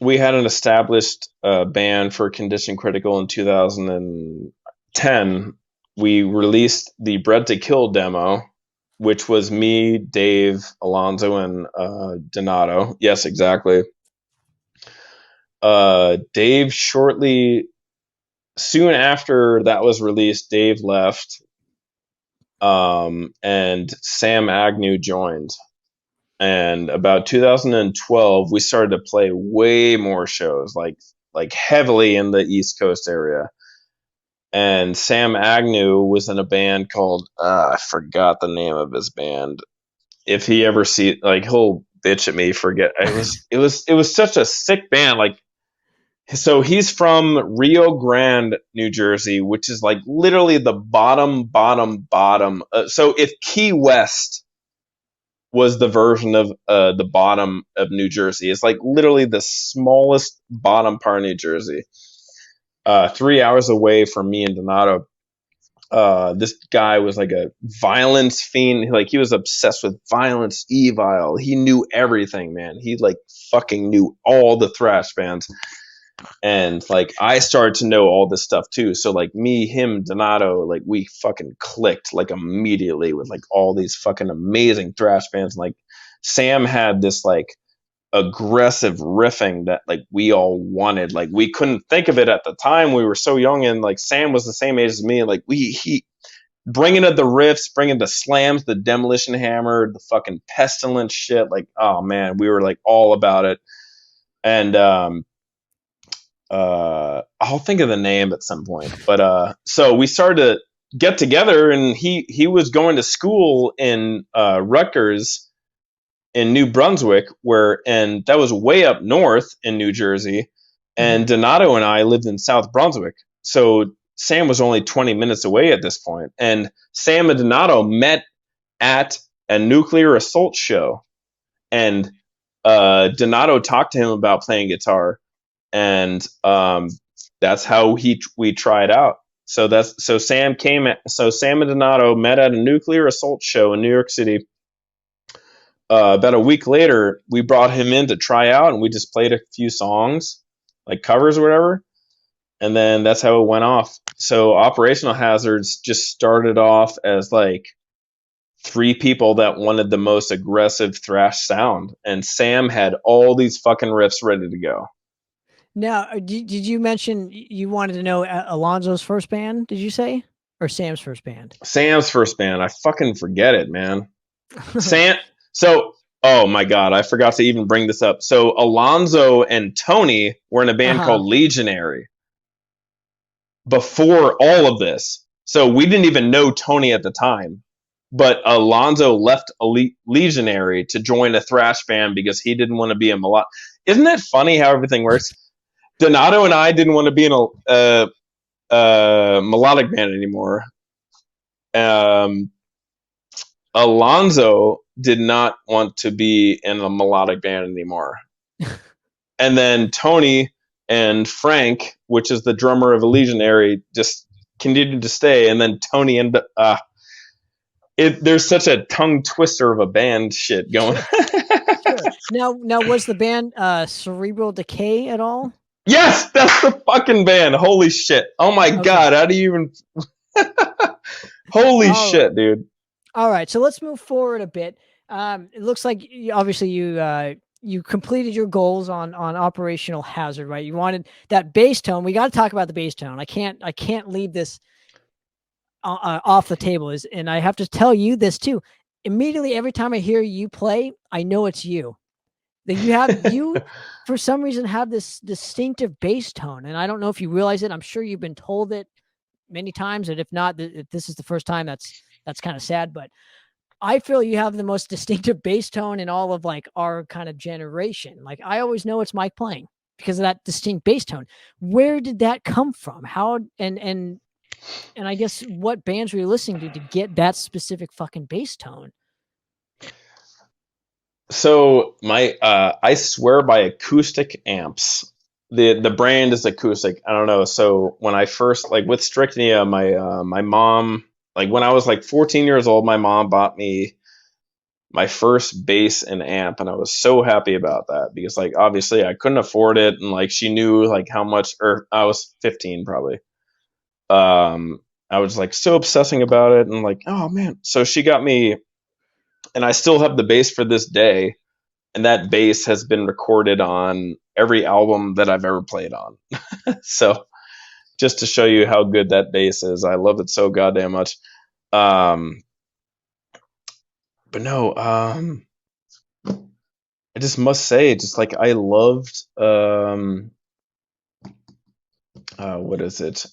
we had an established band for Condition Critical in 2010, we released the Bred to Kill demo, which was me, Dave, Alonzo, and Donato. Yes, exactly. Dave soon after that was released, Dave left, and Sam Agnew joined. And about 2012, we started to play way more shows, like heavily in the East Coast area. And Sam Agnew was in a band called I forgot the name of his band. If he ever he'll bitch at me. It was such a sick band. Like, so he's from Rio Grande, New Jersey, which is like literally the bottom. So if Key West was the version of the bottom of New Jersey, it's like literally the smallest bottom part of New Jersey. 3 hours away from me and Donato. This guy was like a violence fiend. Like, he was obsessed with violence, evil. He knew everything, man. He like fucking knew all the thrash bands. And like, I started to know all this stuff too. So like, me, him, Donato, like, we fucking clicked like immediately with like all these fucking amazing thrash bands. Like, Sam had this like aggressive riffing that like we all wanted. Like, we couldn't think of it at the time. We were so young, and like Sam was the same age as me. And like, he bringing up the riffs, bringing the slams, the Demolition Hammer, the fucking Pestilence shit. Like, oh man, we were like all about it. And I'll think of the name at some point. But so we started to get together, and he was going to school in Rutgers in New Brunswick, and that was way up north in New Jersey. And Donato and I lived in South Brunswick. So Sam was only 20 minutes away at this point. And Sam and Donato met at a nuclear assault show. And Donato talked to him about playing guitar. And that's how we tried out. So Sam and Donato met at a nuclear assault show in New York City. About a week later, we brought him in to try out, and we just played a few songs, like covers or whatever. And then that's how it went off. So Operational Hazards just started off as like 3 people that wanted the most aggressive thrash sound. And Sam had all these fucking riffs ready to go. Now, did you mention you wanted to know Alonzo's first band, did you say? Or Sam's first band? Sam's first band. I fucking forget it, man. So, oh my God, I forgot to even bring this up. So Alonzo and Tony were in a band called Legionary before all of this. So we didn't even know Tony at the time. But Alonzo left Legionary to join a thrash band because he didn't want to be a melodic. Isn't that funny how everything works? Donato and I didn't want to be in a melodic band anymore. Alonzo did not want to be in a melodic band anymore. And then Tony and Frank, which is the drummer of Legionary, just continued to stay. And then Tony ended up... there's such a tongue twister of a band shit going. Sure. Now, was the band Cerebral Decay at all? Yes, that's the fucking band. Holy shit. Oh my God. How do you even... Holy shit, dude. All right, so let's move forward a bit. It looks like obviously you completed your goals on Operational Hazard, right? You wanted that bass tone. We got to talk about the bass tone. I can't leave this off the table. And I have to tell you this too. Immediately, every time I hear you play, I know it's you. That you for some reason have this distinctive bass tone, and I don't know if you realize it. I'm sure you've been told it many times, and if not, if this is the first time, that's kind of sad. But I feel you have the most distinctive bass tone in all of like our kind of generation. Like I always know it's Mike playing because of that distinct bass tone. Where did that come from? How and I guess what bands were you listening to get that specific fucking bass tone? So I swear by acoustic amps. The brand is acoustic. I don't know. So when I first like with Strychnia, my mom, like when I was like 14 years old, my mom bought me my first bass and amp, and I was so happy about that because like obviously I couldn't afford it, and like she knew like how much, or I was 15 probably. I was like so obsessing about it, and like, oh man. So she got me, and I still have the bass for this day, and that bass has been recorded on every album that I've ever played on. So just to show you how good that bass is, I love it so goddamn much. But no, I just must say, just like I loved, what is it?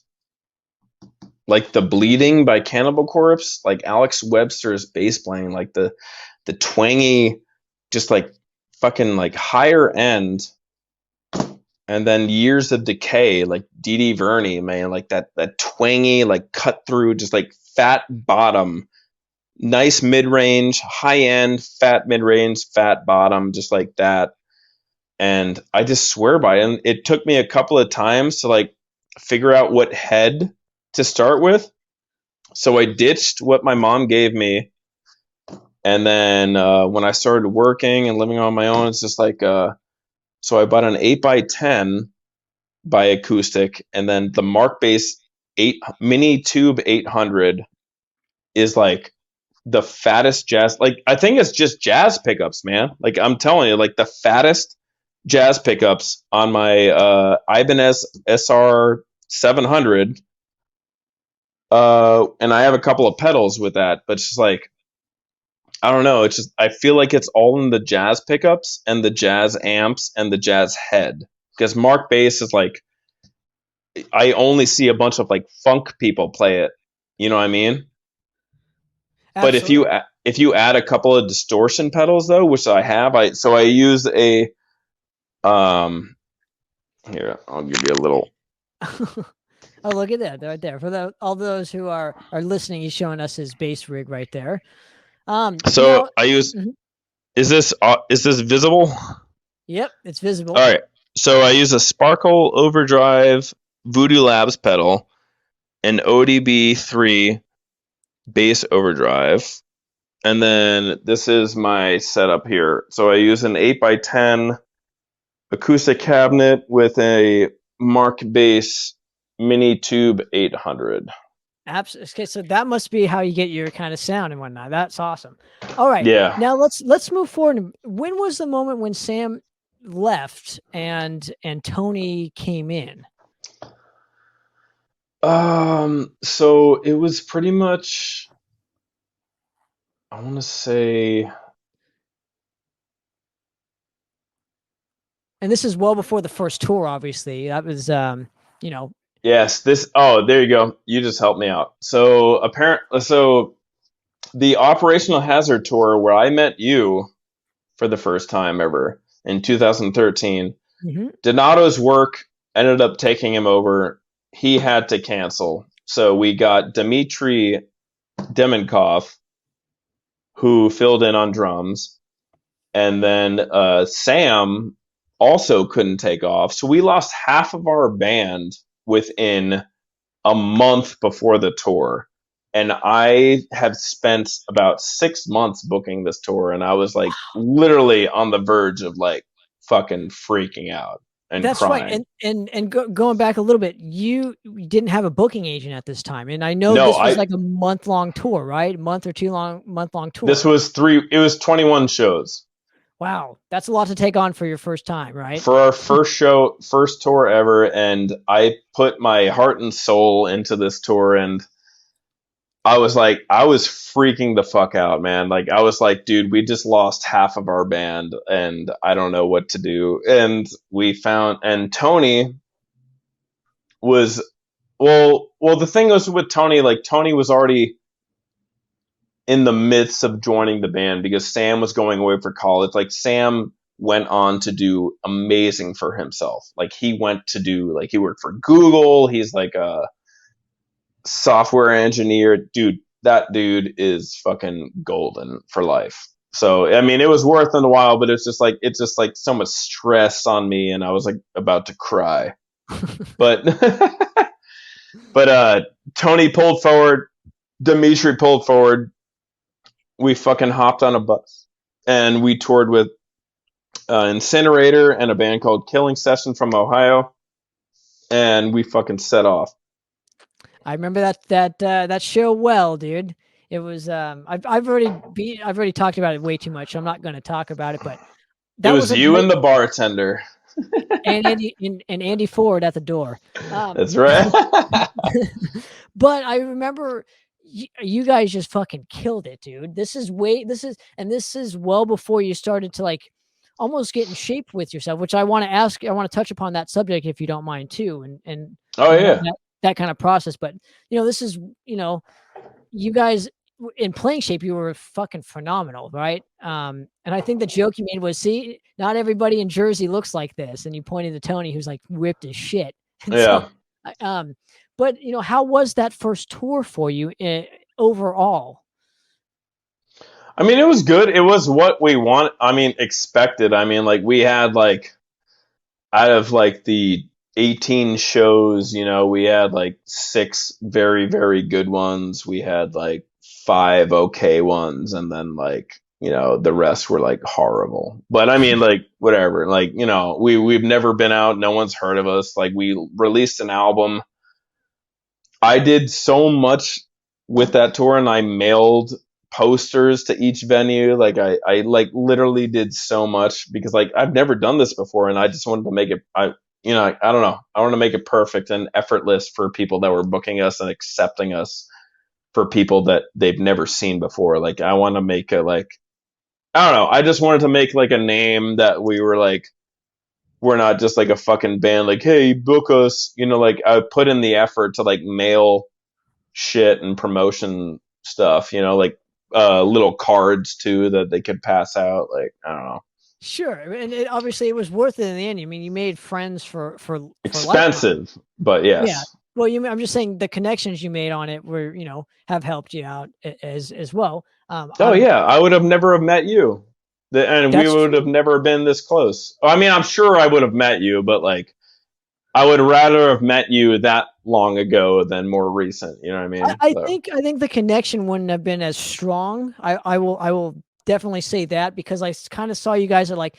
Like The Bleeding by Cannibal Corpse, like Alex Webster's bass playing, like the twangy, just like fucking like higher end, and then Years of Decay, like Dee Dee Verney, man, like that twangy, like cut through, just like fat bottom, nice mid range, high end, fat mid range, fat bottom, just like that. And I just swear by it. And it took me a couple of times to like figure out what head to start with. So I ditched what my mom gave me. And then when I started working and living on my own, it's just like, so I bought an 8x10 by Acoustic. And then the Mark Bass 8 Mini Tube 800 is like the fattest jazz. Like, I think it's just jazz pickups, man. Like, I'm telling you, like the fattest jazz pickups on my Ibanez SR 700. And I have a couple of pedals with that, but it's just like, I don't know. It's just, I feel like it's all in the jazz pickups and the jazz amps and the jazz head. Because Mark Bass is like, I only see a bunch of like funk people play it. You know what I mean? But if you add a couple of distortion pedals though, which I have, I use a here, I'll give you a little. Oh, look at that right there. For all those who are listening, he's showing us his bass rig right there. So I use. Mm-hmm. Is this visible? Yep, it's visible. All right. So I use a Sparkle Overdrive Voodoo Labs pedal, an ODB3 bass overdrive, and then this is my setup here. So I use an 8x10 acoustic cabinet with a Mark Bass Mini Tube 800. Absolutely. Okay, so that must be how you get your kind of sound and whatnot. That's awesome. All right. Yeah. Now let's move forward. When was the moment when Sam left and Tony came in? So it was pretty much, I want to say, and this is well before the first tour, obviously. That was you know. Yes, there you go. You just helped me out. So the Operational Hazard tour where I met you for the first time ever in 2013, Donato's work ended up taking him over. He had to cancel. So we got Dmitry Demenkov, who filled in on drums. And then Sam also couldn't take off. So we lost half of our band within a month before the tour. And I have spent about 6 months booking this tour, and I was like literally on the verge of like fucking freaking out. and That's crying. right. And going back a little bit, you didn't have a booking agent at this time, and I know No, this was like a month-long tour, right? Month-long tour. this was it was 21 shows. Wow, that's a lot to take on for your first time, right? For our first tour ever, and I put my heart and soul into this tour, and I was freaking the fuck out, man. Like, I was like, dude, we just lost half of our band, and I don't know what to do. And and Tony was, the thing was with Tony, like, Tony was already in the midst of joining the band because Sam was going away for college. Like, Sam went on to do amazing for himself. Like, he worked for Google. He's like a software engineer. Dude, that dude is fucking golden for life. So, I mean, it was worth it a while, but it's just like so much stress on me, and I was like about to cry. But Tony pulled forward, Dimitri pulled forward. We fucking hopped on a bus and we toured with Incinerator and a band called Killing Session from Ohio, and we fucking set off. I remember that show well, dude. It was I've already talked about it way too much, so I'm not going to talk about it. But that was you and the bartender, and Andy Ford at the door. That's right. But I remember you guys just fucking killed it, dude. This is well before you started to like almost get in shape with yourself, which I want to touch upon that subject if you don't mind too. And that kind of process. But this is, you guys in playing shape, you were fucking phenomenal, right? And I think the joke you made was, see, not everybody in Jersey looks like this, and you pointed to Tony, who's like ripped as shit. Yeah. So, but how was that first tour for you overall? I mean, it was good. It was what we expected. I mean, like, we had like, out of like the 18 shows, we had like 6 very, very good ones. We had like 5 okay ones, and then like, the rest were like horrible. But I mean, like, whatever. Like, we've never been out. No one's heard of us. Like, we released an album. I did so much with that tour, and I mailed posters to each venue. Like, I like literally did so much because like I've never done this before, and I just wanted to make it. I don't know. I want to make it perfect and effortless for people that were booking us and accepting us for people that they've never seen before. Like, I want to make it like, I don't know. I just wanted to make like a name that we were like, we're not just like a fucking band, like, hey, book us. Like, I put in the effort to like mail shit and promotion stuff, like little cards too that they could pass out. Like, I don't know. Sure, and obviously it was worth it in the end. I mean, you made friends for expensive, lifetime. But yes. Yeah. Well, I'm just saying the connections you made on it were, have helped you out as well. Yeah, I would have never have met you. And we would have never been this close. I mean, I'm sure I would have met you, but like, I would rather have met you that long ago than more recent. You know what I mean? I think the connection wouldn't have been as strong. I will definitely say that, because I kind of saw you guys at like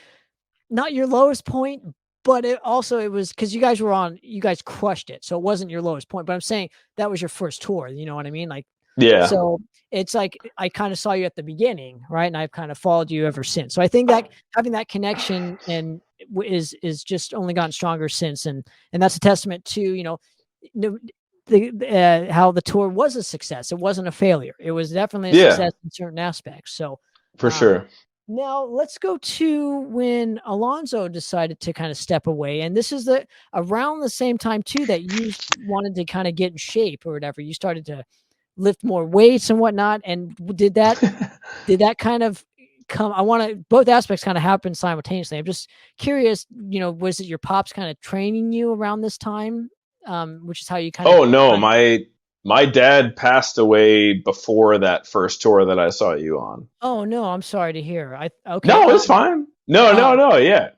not your lowest point, but it was because you guys crushed it. So it wasn't your lowest point, but I'm saying that was your first tour. You know what I mean? Like, yeah. So it's like I kind of saw you at the beginning, right? And I've kind of followed you ever since. So I think that having that connection and is just only gotten stronger since, and that's a testament to how the tour was a success. It wasn't a failure. It was definitely a success in certain aspects. So for sure. Now let's go to when Alonzo decided to kind of step away, and this is around the same time too that you wanted to kind of get in shape or whatever. You started to lift more weights and whatnot. And did that kind of come? I want to both aspects kind of happen simultaneously. I'm just curious. Was it your pops kind of training you around this time, which is how you kind of? Oh no, my dad passed away before that first tour that I saw you on. Oh no, I'm sorry to hear. Okay. No, it's fine. No, yeah.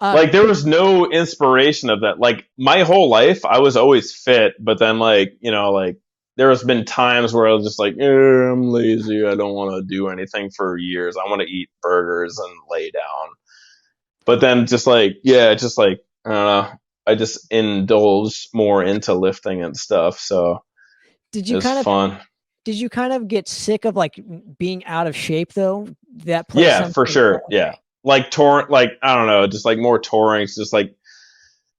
Like, there was no inspiration of that. Like, my whole life, I was always fit, but then like, like, there has been times where I was just like, I'm lazy. I don't want to do anything for years. I want to eat burgers and lay down. But then just like I don't know. I just indulged more into lifting and stuff, so Did it you was kind of fun. did you kind of get sick of like being out of shape though? That plays Yeah, for something. sure. Yeah, like like I don't know, just like more touring, just like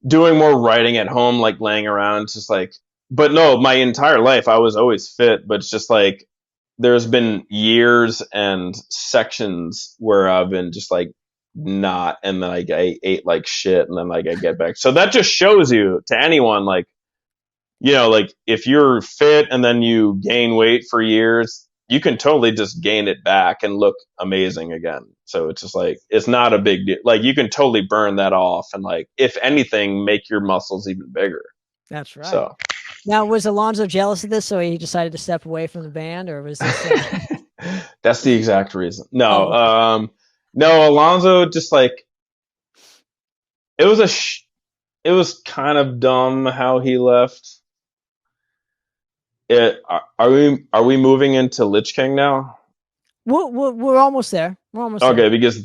doing more writing at home, like laying around, just like. But no, my entire life I was always fit, but it's just like there's been years and sections where I've been just like not, and then like I ate like shit, and then like I get back. So that just shows you to anyone, like, you know, like if you're fit and then you gain weight for years, you can totally just gain it back and look amazing again. So it's just like, it's not a big deal. Like you can totally burn that off and like, if anything, make your muscles even bigger. That's right. So Now, was Alonzo jealous of this, so he decided to step away from the band, or was this? that's the exact reason. No, Oh. no, Alonzo just like, it was it was kind of dumb how he left. Are we moving into Lich King now? We're almost there. We're almost Okay, there. because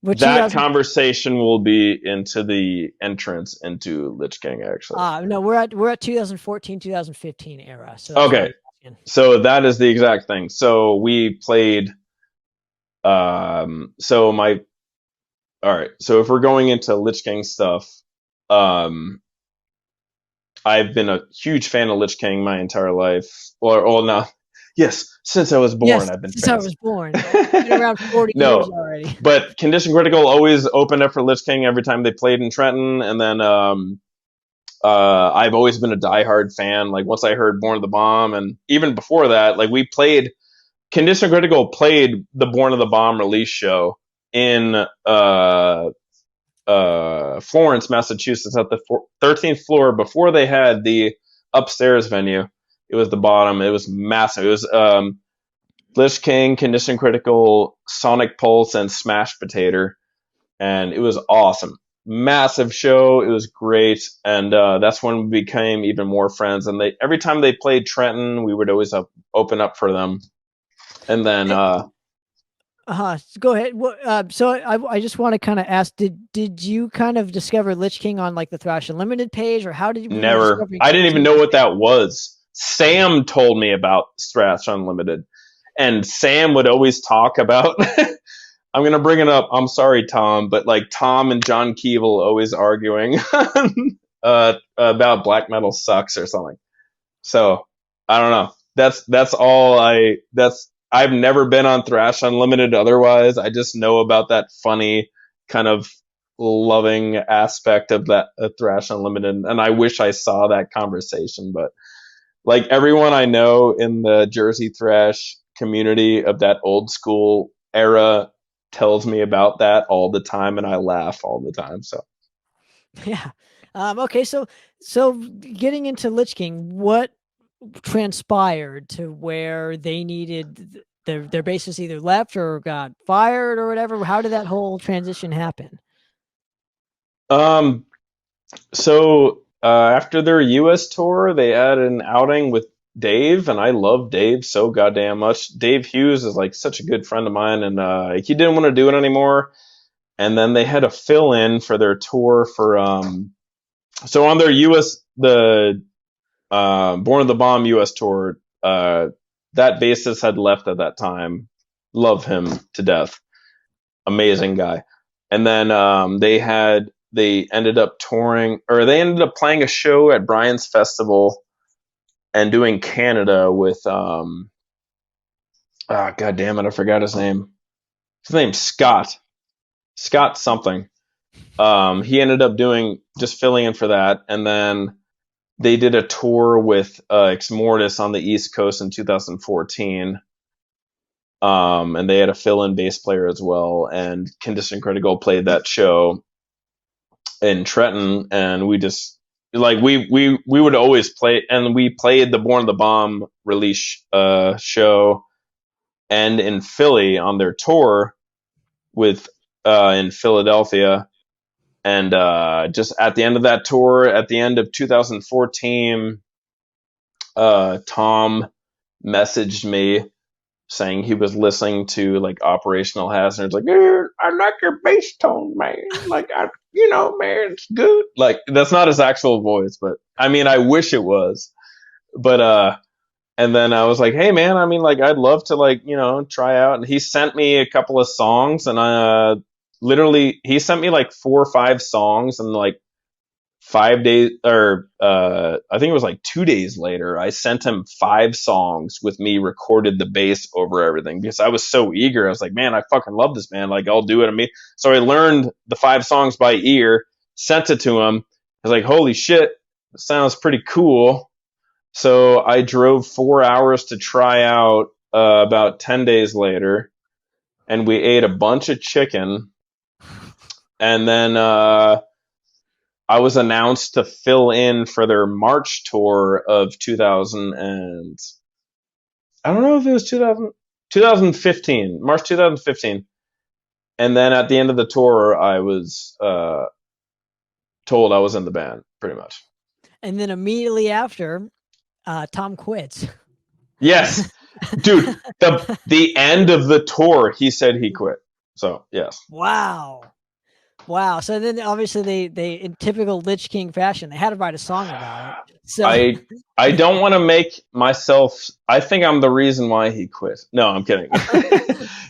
We're that 2000. conversation will be into the entrance into Lich King, actually. No, we're at 2014, 2015 era. So that's Okay, so that is the exact thing. So we played. So my. All right. So if we're going into Lich King stuff, I've been a huge fan of Lich King my entire life. Or no, yes, since I was born, I've been since I fans. was born. Been around 40 years No, already. but Condition Critical always opened up for Lich King every time they played in Trenton, and then I've always been a diehard fan. Like once I heard Born of the Bomb, and even before that, like we played Condition Critical played the Born of the Bomb release show in Florence, Massachusetts, at the 13th floor before they had the upstairs venue. It was the bottom. It was massive. It was Lich King, Condition Critical, Sonic Pulse, and Smash Potato, and it was awesome. Massive show. It was great, and that's when we became even more friends. And every time they played Trenton, we would always open up for them. And then Go ahead. So I just want to kind of ask, did you kind of discover Lich King on like the Thrash Unlimited page, or how did you never? I didn't even know what that was. Sam told me about Thrash Unlimited, and Sam would always talk about. I'm gonna bring it up. I'm sorry, Tom, but like Tom and John Keeble always arguing about black metal sucks or something. So I don't know. That's all I. I've never been on Thrash Unlimited otherwise. I just know about that funny kind of loving aspect of that Thrash Unlimited, and I wish I saw that conversation. But like everyone I know in the Jersey Thrash community of that old school era tells me about that all the time, and I laugh all the time. So yeah. Okay, so getting into Lich King, what transpired to where they needed their bassist either left or got fired or whatever? How did that whole transition happen? So after their US tour, they had an outing with Dave, and I love Dave so goddamn much. Dave Hughes is like such a good friend of mine, and he didn't want to do it anymore. And then they had a fill in for their tour for so on their the Born of the Bomb US tour, that bassist had left at that time. Love him to death. Amazing guy. And then they ended up touring, or they ended up playing a show at Brian's Festival and doing Canada with god damn it, I forgot his name. His name's Scott something. He ended up just filling in for that, and then they did a tour with Ex Mortis on the East Coast in 2014. And they had a fill-in bass player as well, and Condition Critical played that show in Trenton, and we just like we would always play, and we played the Born of the Bomb release show and in Philly on their tour with in Philadelphia. And just at the end of that tour, at the end of 2014, Tom messaged me saying he was listening to like Operational Hazards, like, I like your bass tone, man. Like, man, it's good. Like, that's not his actual voice, but I mean, I wish it was. But and then I was like, hey man, I mean, like, I'd love to, like, try out. And he sent me a couple of songs, and I literally, he sent me like 4 or 5 songs, and like 5 days, or I think it was like 2 days later, I sent him 5 songs with me recorded the bass over everything, because I was so eager. I was like, man, I fucking love this, man. Like, I'll do it. So I learned the 5 songs by ear, sent it to him. I was like, holy shit, it sounds pretty cool. So I drove 4 hours to try out about 10 days later, and we ate a bunch of chicken. And then I was announced to fill in for their March tour of 2000 and I don't know if it was 2015, March 2015. And then at the end of the tour, I was told I was in the band, pretty much. And then immediately after, Tom quits. Yes, dude. The end of the tour, he said he quit. So yes. Wow. So then obviously they in typical Lich King fashion, they had to write a song about it. So I don't want to make myself. I think I'm the reason why he quit. No, I'm kidding.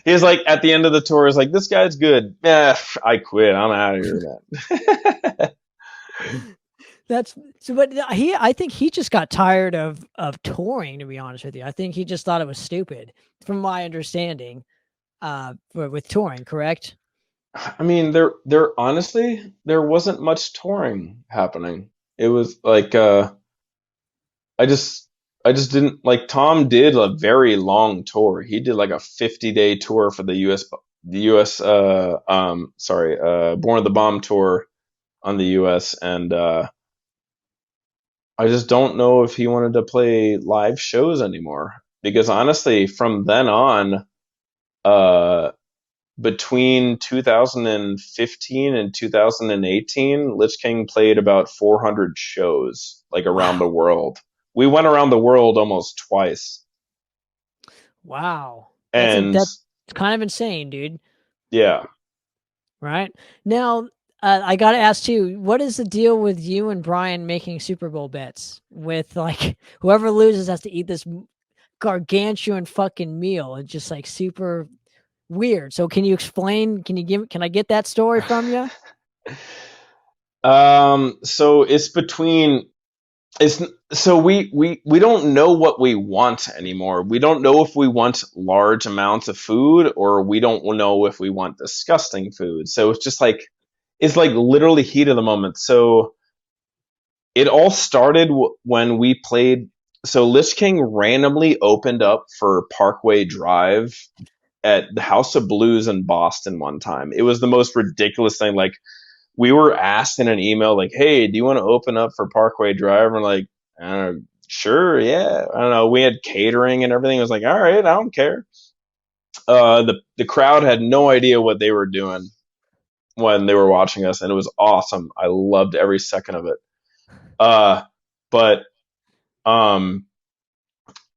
He's like, at the end of the tour, he's like, this guy's good. Yeah, I quit. I'm out of here, man. That's so, but I think he just got tired of touring, to be honest with you. I think he just thought it was stupid, from my understanding, with touring, correct? I mean, there honestly, there wasn't much touring happening. It was like I just didn't like. Tom did a very long tour. He did like a 50-day tour for the US Born of the Bomb tour on the US, and I just don't know if he wanted to play live shows anymore, because honestly, from then on, between 2015 and 2018, Lich King played about 400 shows, like, around the world. We went around the world almost twice. Wow. And that's kind of insane, dude. Yeah. Right now, I got to ask too, what is the deal with you and Brian making Super Bowl bets with, like, whoever loses has to eat this gargantuan fucking meal? It's just like super weird. So can you explain, can I get that story from you? So it's between, so we don't know what we want anymore. We don't know if we want large amounts of food, or we don't know if we want disgusting food. So it's just like, it's like literally heat of the moment. So it all started when we played. So Lich King randomly opened up for Parkway Drive at the House of Blues in Boston one time. It was the most ridiculous thing. Like, we were asked in an email, like, hey, do you want to open up for Parkway Drive? And we're like, sure, yeah. I don't know. We had catering and everything. I was like, all right, I don't care. The crowd had no idea what they were doing when they were watching us, and it was awesome. I loved every second of it. But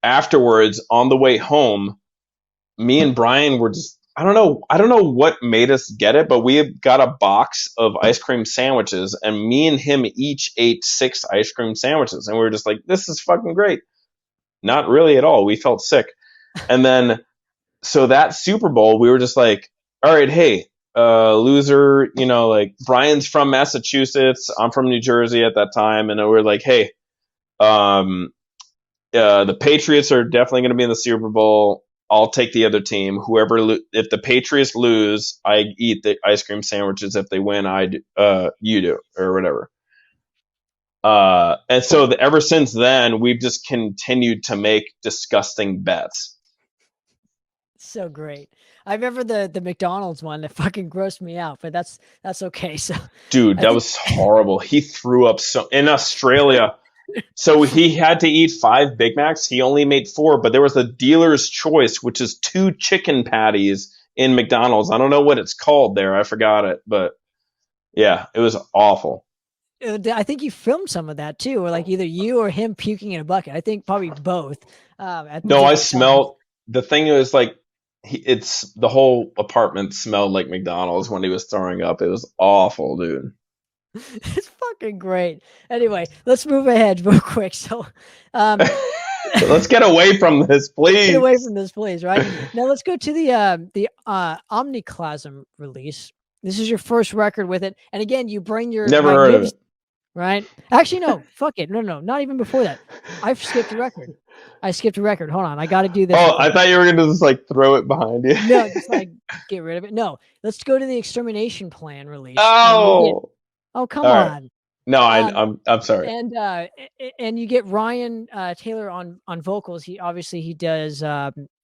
afterwards, on the way home, me and Brian were just, I don't know what made us get it, but we got a box of ice cream sandwiches, and me and him each ate 6 ice cream sandwiches, and we were just like, this is fucking great. Not really at all. We felt sick. And then, so that Super Bowl, we were just like, all right, hey, loser, like, Brian's from Massachusetts, I'm from New Jersey at that time, and we're like, hey, the Patriots are definitely going to be in the Super Bowl. I'll take the other team. If the Patriots lose, I eat the ice cream sandwiches. If they win, you do, or whatever. And so ever since then, we've just continued to make disgusting bets. So great. I remember the McDonald's one that fucking grossed me out, but that's okay. So, dude, that was horrible. He threw up in Australia. So he had to eat 5 Big Macs. He only made 4, but there was a dealer's choice, which is 2 chicken patties in McDonald's. I don't know what it's called there. I forgot it, but yeah, it was awful. I think you filmed some of that too, or like either you or him puking in a bucket. I think probably both. No, I smelled. The thing is, like, the whole apartment smelled like McDonald's when he was throwing up. It was awful, dude. It's fucking great. Anyway, let's move ahead real quick. So, let's get away from this, please. Get away from this, please. Right now, let's go to the Omniclasm release. This is your first record with it, and again, you bring your never heard of it. Right? Actually, no. Fuck it. No. Not even before that. I've skipped a record. I skipped a record. Hold on. I got to do this. Oh, I thought you were gonna just like throw it behind you. No, just like get rid of it. No, let's go to the Extermination Plan release. Oh, come on. Right. No, I'm sorry. And you get Ryan Taylor on vocals. He does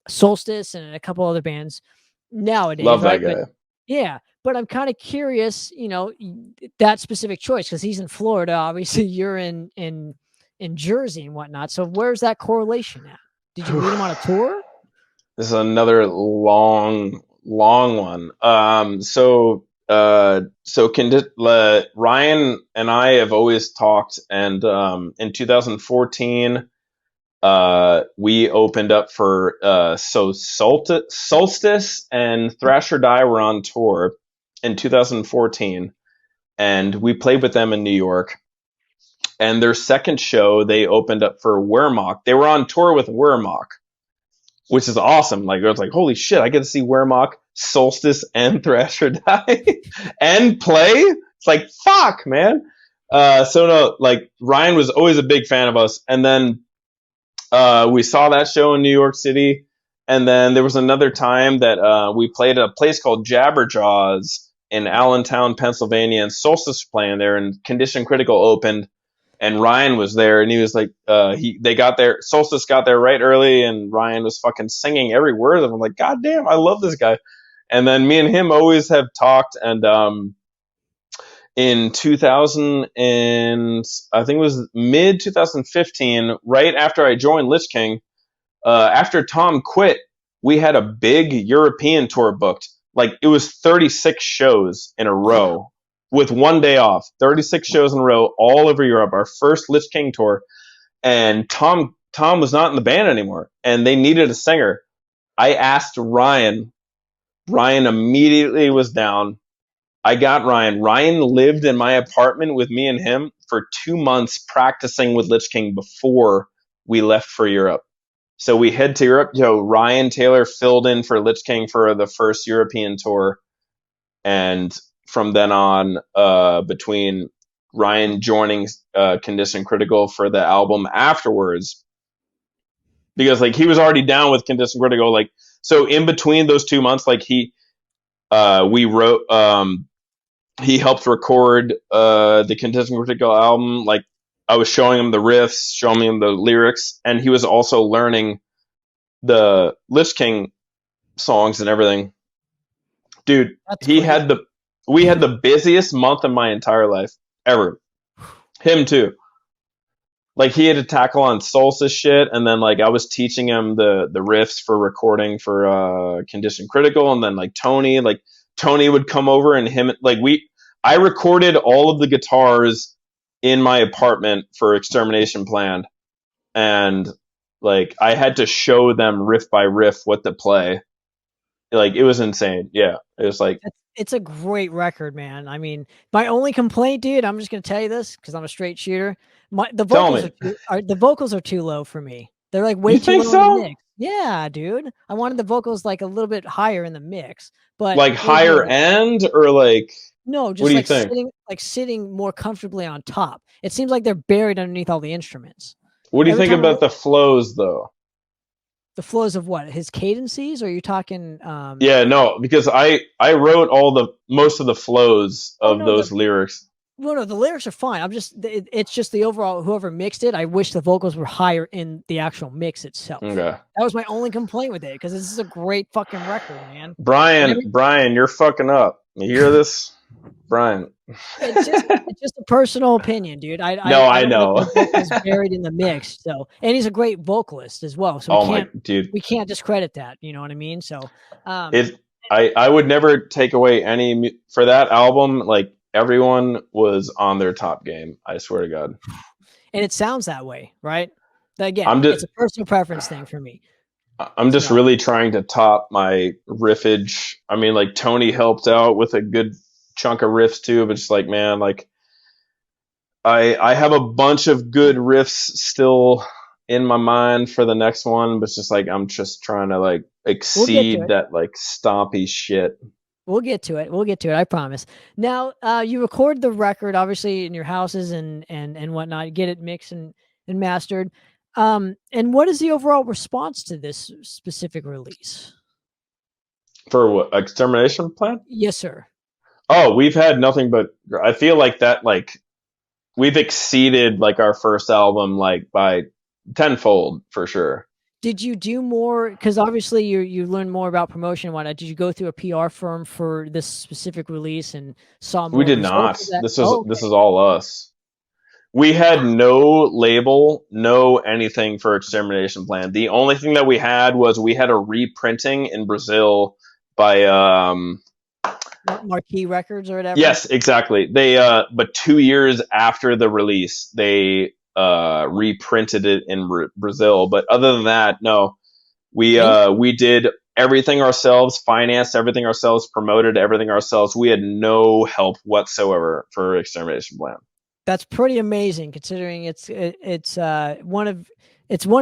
Solstice and a couple other bands nowadays. Love that right? guy. But, yeah, but I'm kind of curious, that specific choice, because he's in Florida. Obviously, you're in Jersey and whatnot. So where's that correlation at? Did you meet him on a tour? This is another long one. Ryan and I have always talked, and in 2014, we opened up for Solstice and Thrash or Die were on tour in 2014, and we played with them in New York. And their second show, they opened up for Wehrmacht. They were on tour with Wehrmacht, which is awesome. Like, I was like, holy shit, I get to see Wehrmacht, Solstice, and Thrash or Die and play. It's like, fuck, man. Ryan was always a big fan of us. And then we saw that show in New York City. And then there was another time that we played at a place called Jabberjaws in Allentown, Pennsylvania, and Solstice was playing there, and Condition Critical opened. And Ryan was there, and he was like, they got there. Solstice got there right early, and Ryan was fucking singing every word of it. I'm like, God damn, I love this guy. And then me and him always have talked. And in 2000, and I think it was mid 2015, right after I joined Lich King, after Tom quit, we had a big European tour booked. Like, it was 36 shows in a row. With 1 day off, 36 shows in a row, all over Europe, our first Lich King tour. And Tom was not in the band anymore, and they needed a singer. I asked Ryan. Ryan immediately was down. I got Ryan. Ryan lived in my apartment with me and him for 2 months practicing with Lich King before we left for Europe. So we head to Europe. Ryan Taylor filled in for Lich King for the first European tour. And from then on, between Ryan joining Condition Critical for the album afterwards, because like he was already down with Condition Critical, like, so in between those 2 months, like he helped record the Condition Critical album. Like, I was showing him the riffs, showing him the lyrics, and he was also learning the Lich King songs and everything. Dude, we had the busiest month of my entire life ever. Him too. Like, he had to tackle on Solstice shit, and then like I was teaching him the riffs for recording for Condition Critical, and then like Tony would come over, and I recorded all of the guitars in my apartment for Extermination Plan, and like I had to show them riff by riff what to play. Like, it was insane. Yeah, it was like, it's a great record, man. I mean, my only complaint, dude, I'm just gonna tell you this because I'm a straight shooter. The vocals are too low for me. They're like way too low in the mix. Yeah, dude. I wanted the vocals like a little bit higher in the mix, but like higher end, or like, no, just like sitting more comfortably on top. It seems like they're buried underneath all the instruments. What do you think about the flows, though? The flows of what? His cadences? Or are you talking? Yeah, no, because I wrote most of the flows of those lyrics. Well, no, the lyrics are fine. It's just the overall, whoever mixed it, I wish the vocals were higher in the actual mix itself. Okay. That was my only complaint with it, because this is a great fucking record, man. Brian, you're fucking up. You hear this? Brian. It's just a personal opinion, dude. I know. He's buried in the mix, and he's a great vocalist as well. So we can't discredit that. You know what I mean? So, I would never take away any for that album. Like, everyone was on their top game. I swear to God. And it sounds that way, right? Again, it's a personal preference thing for me. I'm just really trying to top my riffage. I mean, like, Tony helped out with a good chunk of riffs too, but just like, man, like, I have a bunch of good riffs still in my mind for the next one, but it's just like I'm just trying to like exceed that like stompy shit. We'll get to it. We'll get to it. I promise. Now, you record the record, obviously, in your houses and whatnot. Get it mixed and mastered. And what is the overall response to this specific release? For what, Extermination Plan? Yes, sir. Oh, we've had nothing but. I feel like that. Like we've exceeded like our first album like by tenfold for sure. Did you do more? Because obviously you learned more about promotion and whatnot. Did you go through a PR firm for this specific release and saw more? We did not. This is all us. We had no label, no anything for Extermination Plan. The only thing that we had was we had a reprinting in Brazil by Marquee Records or whatever. Yes, exactly. They but 2 years after the release, they reprinted it in Brazil. But other than that, no. We did everything ourselves, financed everything ourselves, promoted everything ourselves. We had no help whatsoever for Extermination Plan. That's pretty amazing, considering it's one of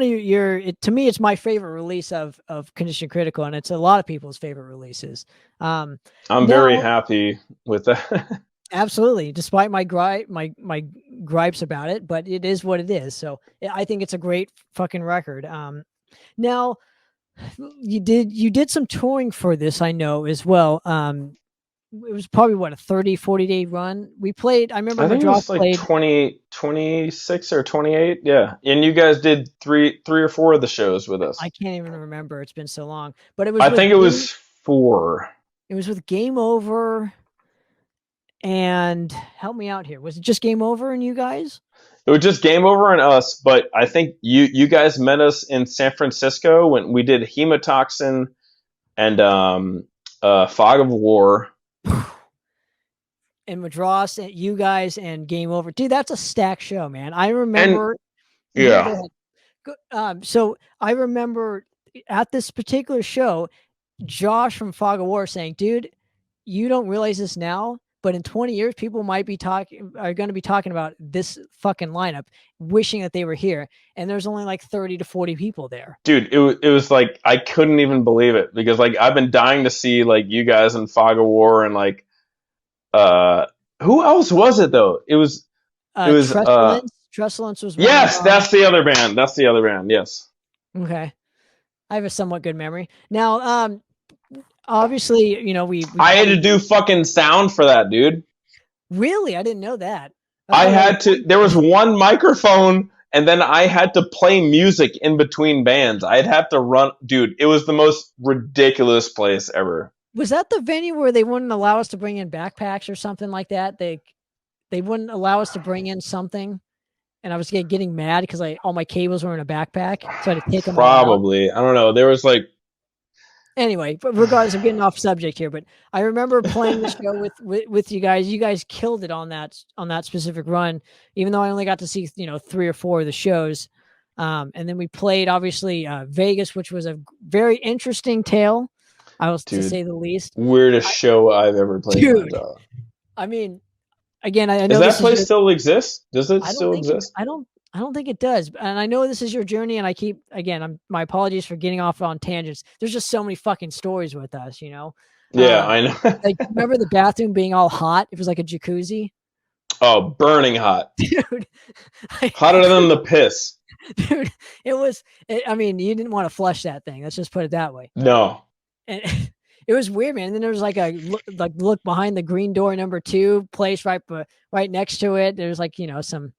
your to me it's my favorite release of Condition Critical, and it's a lot of people's favorite releases. I'm very happy with that. Absolutely, despite my gripes about it, but it is what it is. So I think it's a great fucking record. Now you did some touring for this, I know, as well. It was probably what, a 30-40 day run. We played. I remember. I think it was like 26 or 28. Yeah, and you guys did three or four of the shows with us. I can't even remember. It's been so long. But it was. I think it was 4. It was with Game Over. And help me out here. Was it just Game Over and you guys? It was just Game Over and us. But I think you guys met us in San Francisco when we did Hemotoxin and Fog of War. And Madras, and you guys, and Game Over, dude. That's a stacked show, man. I remember. Yeah. So I remember at this particular show, Josh from Fog of War saying, "Dude, you don't realize this now, but in 20 years, people are going to be talking about this fucking lineup, wishing that they were here." And there's only like 30 to 40 people there. Dude, it was like I couldn't even believe it, because like I've been dying to see like you guys in Fog of War and like. Who else was it though? It was Tressalence was. Yes, that's the other band. That's the other band. Yes. Okay, I have a somewhat good memory. Now, obviously, you know I had to do fucking sound for that, dude. Really, I didn't know that. I had to. There was one microphone, and then I had to play music in between bands. I'd have to run, dude. It was the most ridiculous place ever. Was that the venue where they wouldn't allow us to bring in backpacks or something like that? They wouldn't allow us to bring in something, and I was getting mad because all my cables were in a backpack, so I had to take them. Probably, I don't know. There was like. Anyway, but regardless, I'm getting off subject here. But I remember playing the show with you guys. You guys killed it on that specific run, even though I only got to see 3 or 4 of the shows. And then we played obviously Vegas, which was a very interesting tale. To say the least. Weirdest show I've ever played. Dude, I mean, again, I know does that place still exist? Does it still exist? I don't think it does. And I know this is your journey, and my apologies for getting off on tangents. There's just so many fucking stories with us, you know? Yeah, I know. Like, remember the bathroom being all hot? It was like a jacuzzi. Oh, burning hot. Dude. Hotter than the piss. Dude, I mean, you didn't want to flush that thing. Let's just put it that way. No. And it was weird, man. And then there was like a look behind the green door number 2 place right next to it. There's like some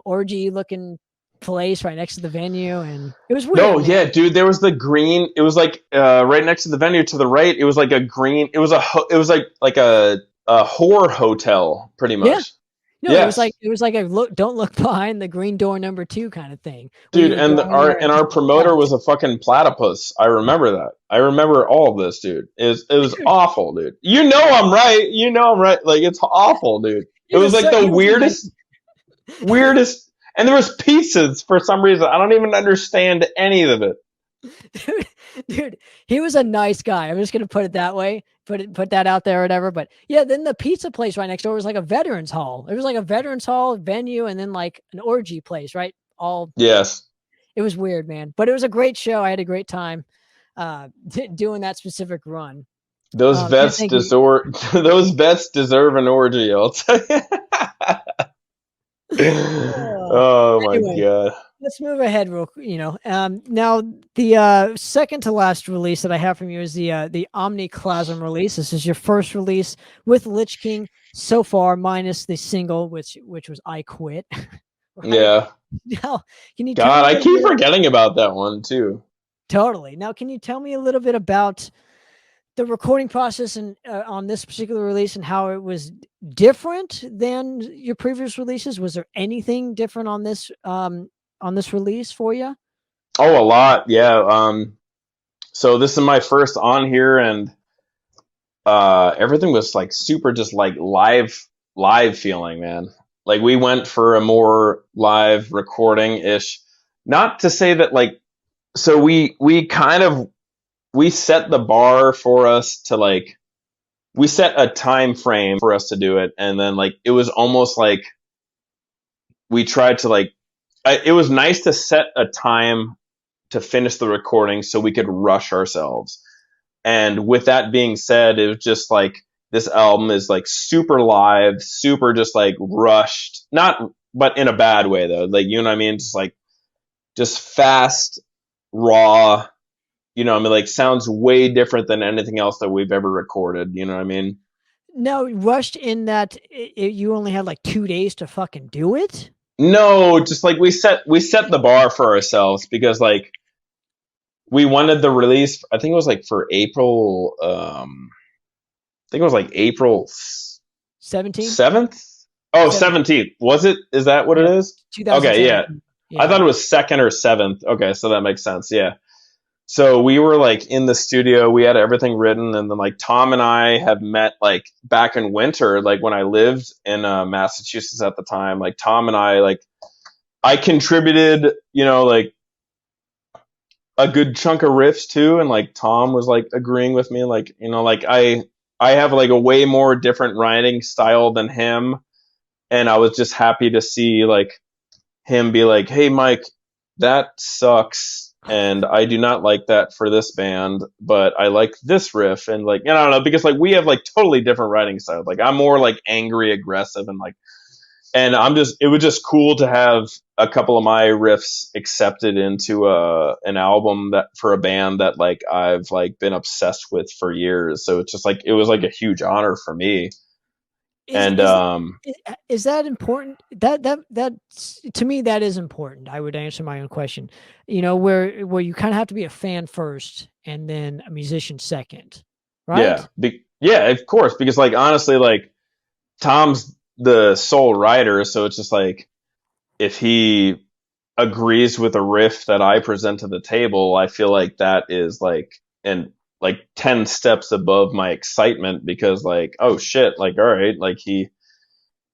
orgy looking place right next to the venue, and it was weird. No, yeah, dude. There was the green. It was like right next to the venue to the right. It was like a green. It was like a whore hotel, pretty much. Yeah. No, yes. It was like a don't look behind the green door number 2 kind of thing. Dude, and our promoter was a fucking platypus. I remember that. I remember all of this, dude. It was awful, dude. You know I'm right. Like, it's awful, dude. It was like the weirdest, and there was pizzas for some reason. I don't even understand any of it. Dude, he was a nice guy. I'm just gonna put it that way. Put that out there or whatever. But yeah, then the pizza place right next door was like a veterans hall. It was like a veterans hall venue and then like an orgy place, right? All Yes. It was weird, man. But it was a great show. I had a great time doing that specific run. Those Can't vets thank you. deserve those vets deserve an orgy, I'll tell you. Oh my Anyway, god. let's move ahead now the second to last release that I have from you is the Omniclasm release. This is your first release with Lich King so far, minus the single which was I Quit. Right? Yeah. Now, can you God, tell me I keep forgetting about that one too. Totally. Now, can you tell me a little bit about the recording process and on this particular release and how it was different than your previous releases? Was there anything different on this release for you? Oh, a lot. Yeah. So this is my first on here, and everything was like super just like live feeling, man. Like we went for a more live recording ish. Not to say that like so we kind of we set the bar for us to like we set a time frame for us to do it, and then like it was almost like we tried to like it was nice to set a time to finish the recording so we could rush ourselves. And with that being said, it was just like this album is like super live, super just like rushed, not but in a bad way though. Like you know what I mean? Just fast, raw. You know what I mean? Like sounds way different than anything else that we've ever recorded. You know what I mean? No, rushed in that you only had like 2 days to fucking do it. No, just like we set the bar for ourselves because like we wanted the release. I think it was like for April. I think it was like April 17th. 7th. Oh, 17th. Was it? Is that what it is? Okay, yeah. I thought it was 2nd or 7th. Okay, so that makes sense. Yeah. So we were like in the studio, we had everything written, and then like Tom and I have met like back in winter, like when I lived in Massachusetts at the time. Like Tom and I, like I contributed, you know, like a good chunk of riffs too, and like Tom was like agreeing with me, like you know, like I have like a way more different writing style than him, and I was just happy to see like him be like, "Hey, Mike, that sucks." And I do not like that for this band, but I like this riff, and like, I don't know, because like we have like totally different writing styles. Like I'm more like angry, aggressive, and like, and it was just cool to have a couple of my riffs accepted into an album that for a band that like I've like been obsessed with for years. So it's just like it was like a huge honor for me. Is that important? That to me that is important. I would answer my own question. You know, where you kind of have to be a fan first and then a musician second, right? Yeah, of course. Because like honestly, like Tom's the sole writer, so it's just like if he agrees with a riff that I present to the table, I feel like that is like 10 steps above my excitement because like, oh shit, like, all right, like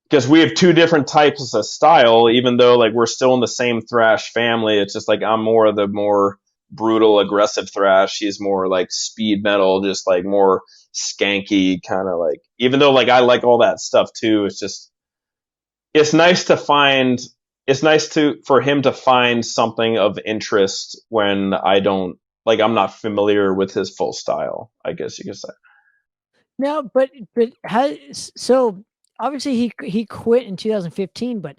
because we have two different types of style, even though like we're still in the same thrash family. It's just like I'm more of the more brutal, aggressive thrash. He's more like speed metal, just like more skanky kind of like, even though like I like all that stuff too. It's nice for him to find something of interest when I'm not familiar with his full style, I guess you could say. No, but so obviously he quit in 2015, but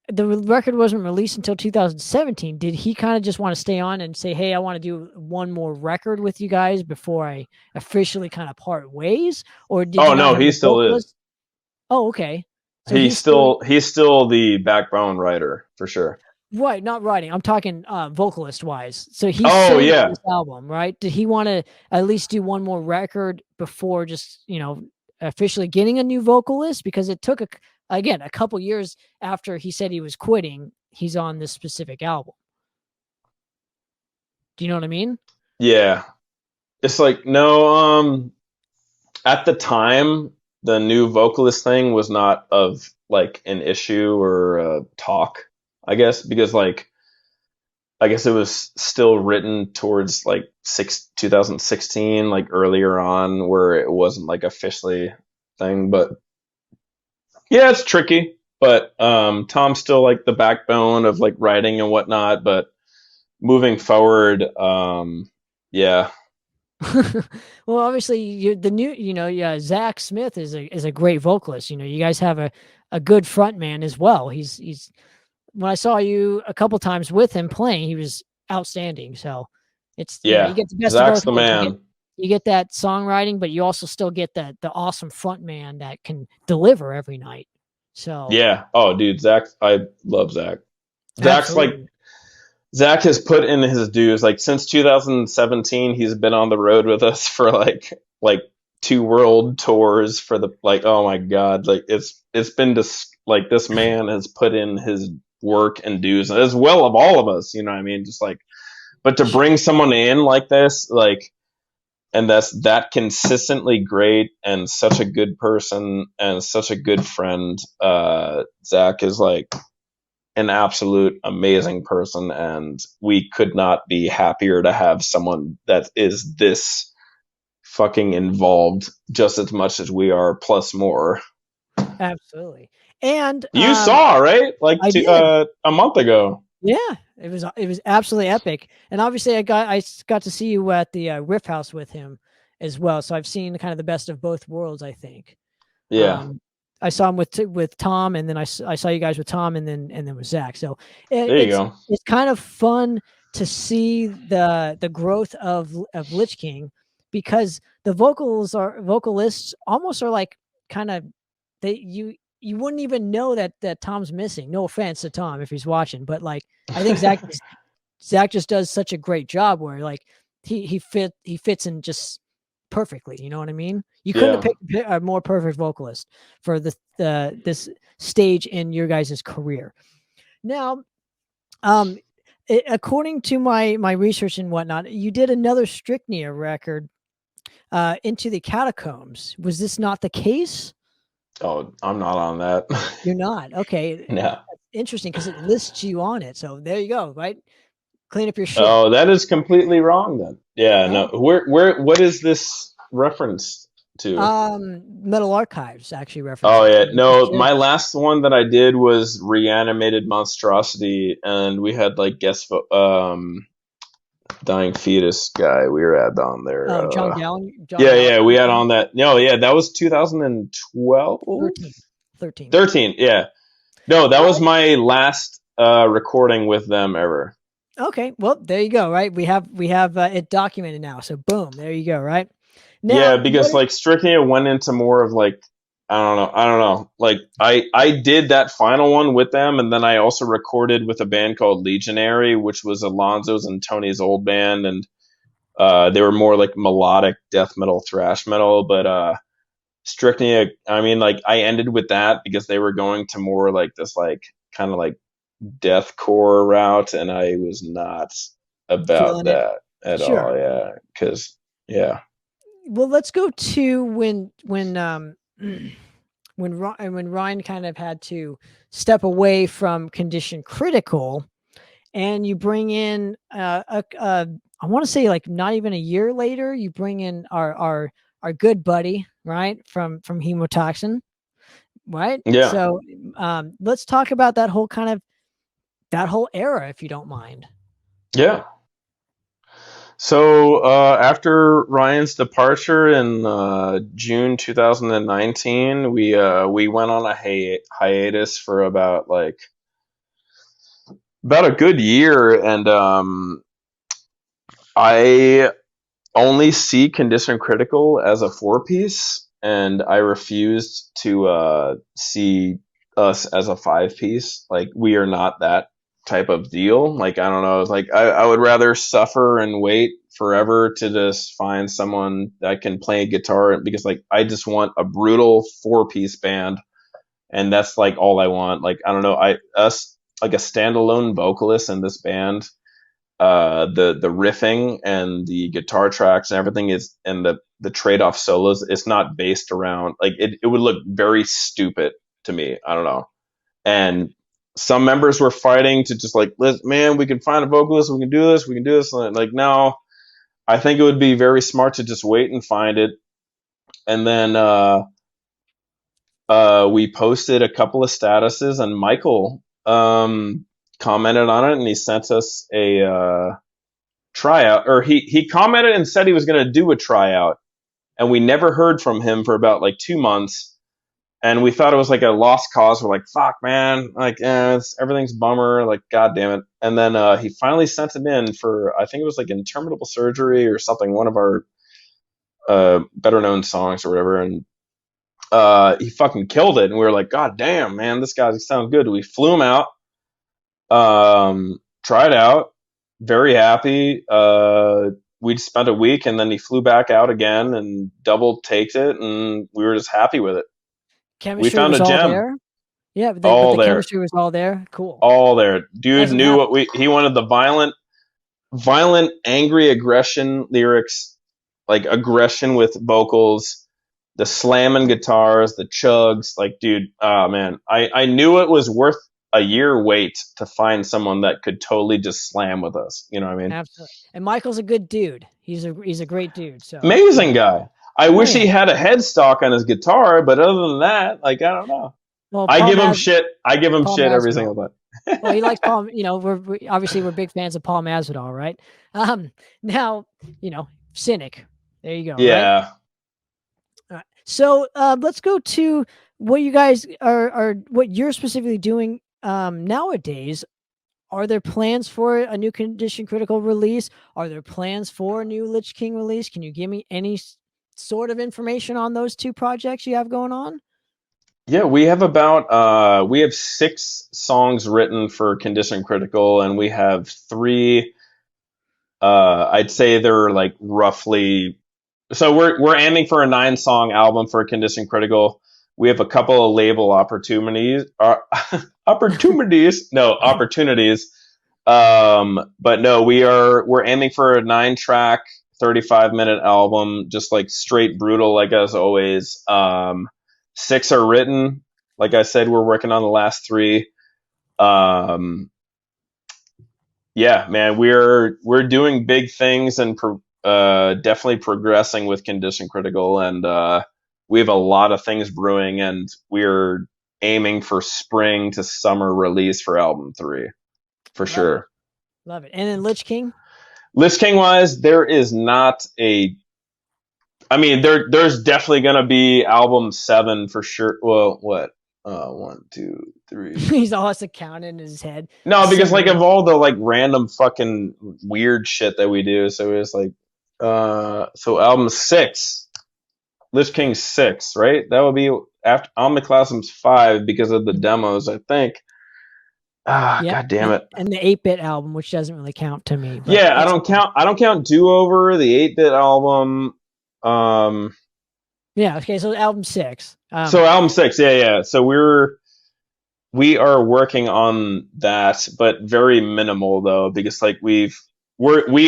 the record wasn't released until 2017. Did he kind of just want to stay on and say, "Hey, I want to do one more record with you guys before I officially kind of part ways"? Or did Oh no, he still is. Oh, okay. So he's still the backbone writer for sure. Right, not writing. I'm talking vocalist wise. So he's this album, right? Did he want to at least do one more record before just, officially getting a new vocalist? Because it took a couple years after he said he was quitting, he's on this specific album. Do you know what I mean? Yeah. It's like no, at the time the new vocalist thing was not of like an issue or talk, I guess, because like I guess it was still written towards like 2016, like earlier on, where it wasn't like officially thing. But yeah, it's tricky. But Tom's still like the backbone of like writing and whatnot. But moving forward, yeah, Well, obviously, you're the new, yeah, Zach Smith is a great vocalist. You guys have a good front man as well. He's when I saw you a couple times with him playing, he was outstanding. So it's you yeah, get the best of Zach's both the worlds. man. You get that songwriting, but you also still get the awesome front man that can deliver every night. So Yeah. Oh, dude, I love Zach. Zach's like absolutely. Zach has put in his dues. Like since 2017, he's been on the road with us for like 2 world tours for the like. Oh my god, like it's been just like this man has put in his work and dues as well of all of us. You know what I mean? Just like, but to bring someone in like this, like, and that's that consistently great and such a good person and such a good friend. Zach is like an absolute amazing person, and we could not be happier to have someone that is this fucking involved just as much as we are, plus more. Absolutely. And You saw, right? Like I did. a month ago. Yeah, it was absolutely epic. And obviously I got to see you at the Riff House with him as well. So I've seen kind of the best of both worlds, I think. Yeah. Um, I saw him with Tom, and then I saw you guys with Tom, and then with Zach. So There you it's go. it's kind of fun to see the growth of Lich King, because the vocalists almost are like kind of you wouldn't even know that Tom's missing. No offense to Tom if he's watching, but like I think Zach just does such a great job where like he fits in just perfectly. You know what I mean? You couldn't have Yeah. picked a more perfect vocalist for this stage in your guys' career. Now, according to my research and whatnot, you did another Strychnia record, Into the Catacombs. Was this not the case? Oh, I'm not on that. You're not. Okay. No. Interesting, because it lists you on it. So there you go, right? Clean up your shit. Oh, that is completely wrong then. Yeah, no. Oh. What is this reference to? Metal Archives actually Oh references. yeah, no. My last one that I did was Reanimated Monstrosity, and we had like Dying Fetus guy we were at on there. John Gallen. Yeah, we had on that. No, yeah, that was 2012, 13. 13. Yeah, no, that was my last recording with them ever. Okay, well there you go. Right, we have it documented now. So boom, there you go. Right now, Yeah, because like Strychnia went into more of like I don't know. Like I did that final one with them, and then I also recorded with a band called Legionary, which was Alonzo's and Tony's old band, and they were more like melodic death metal, thrash metal. But Strychnia, I mean, like I ended with that because they were going to more like this like kind of like deathcore route, and I was not about that at all. Yeah, because yeah. Well, let's go to when Ryan kind of had to step away from Condition Critical, and you bring in I want to say like not even a year later, you bring in our good buddy, right, from Hemotoxin, right? Yeah. So let's talk about that whole era, if you don't mind. Yeah. So after Ryan's departure in June 2019, we went on a hiatus for about a good year, and I only see Condition Critical as a 4-piece, and I refused to see us as a 5-piece. Like we are not that type of deal. Like I don't know. Like I would rather suffer and wait forever to just find someone that can play guitar, because like I just want a brutal 4-piece band, and that's like all I want. Like I don't know. Us like a standalone vocalist in this band. The riffing and the guitar tracks and everything is, and the trade-off solos, it's not based around like it would look very stupid to me. I don't know. And some members were fighting to just like, man, we can find a vocalist, we can do this. And like, no, I think it would be very smart to just wait and find it. And then we posted a couple of statuses, and Michael commented on it, and he sent us a tryout, or he commented and said he was going to do a tryout, and we never heard from him for about like 2 months. And we thought it was like a lost cause. We're like, fuck, man. Like, everything's bummer. Like, God damn it. And then he finally sent it in for, I think it was like interminable surgery or something, one of our better known songs or whatever. And he fucking killed it. And we were like, God damn, man, this guy sounds good. We flew him out, tried out, very happy. We'd spent a week, and then he flew back out again and double taked it. And we were just happy with it. Chemistry we found was a all gem. there. Yeah, but all the there. chemistry was all there. Cool. All there. Dude Doesn't knew happen. what he wanted, the violent, angry aggression lyrics, like aggression with vocals, the slamming guitars, the chugs. Like, dude, man, I knew it was worth a year wait to find someone that could totally just slam with us. You know what I mean? Absolutely. And Michael's a good dude. He's a great dude. So amazing guy. I wish yeah. he had a headstock on his guitar, but other than that, like, I don't know. Well, I give him shit. I give him Paul shit every Masvidal. single time. Well, he likes Paul. You know, we're big fans of Paul Masvidal, right? Now, you know, Cynic. There you go. Yeah. Right? All right. So let's go to what you guys are what you're specifically doing nowadays. Are there plans for a new Condition Critical release? Are there plans for a new Lich King release? Can you give me any sort of information on those two projects you have going on? Yeah, we have 6 songs written for Condition Critical, and we have 3. I'd say they're like roughly. So we're aiming for a 9-song album for Condition Critical. We have a couple of label opportunities. Opportunities. But no, we're aiming for a 9-track, 35-minute album, just like straight brutal, like as always. 6 are written. Like I said, we're working on the last 3. Yeah, man, we're doing big things and definitely progressing with Condition Critical, and we have a lot of things brewing, and we're aiming for spring to summer release for album 3, for sure. Love it. And then Lich King? Lich King wise, there is not a. I mean, there's definitely gonna be album 7 for sure. Well, what? 1, 2, 3. He's all has to count in his head. No, because like of all the like random fucking weird shit that we do, so it's like, so album 6, Lich King 6, right? That would be after Omniclasm's 5 because of the demos, I think. Yep. God damn it! And the 8-bit album, which doesn't really count to me. Yeah, I don't count Do Over, the 8-bit album. Yeah. Okay. So album 6. So album 6, yeah. So we are working on that, but very minimal though, because like we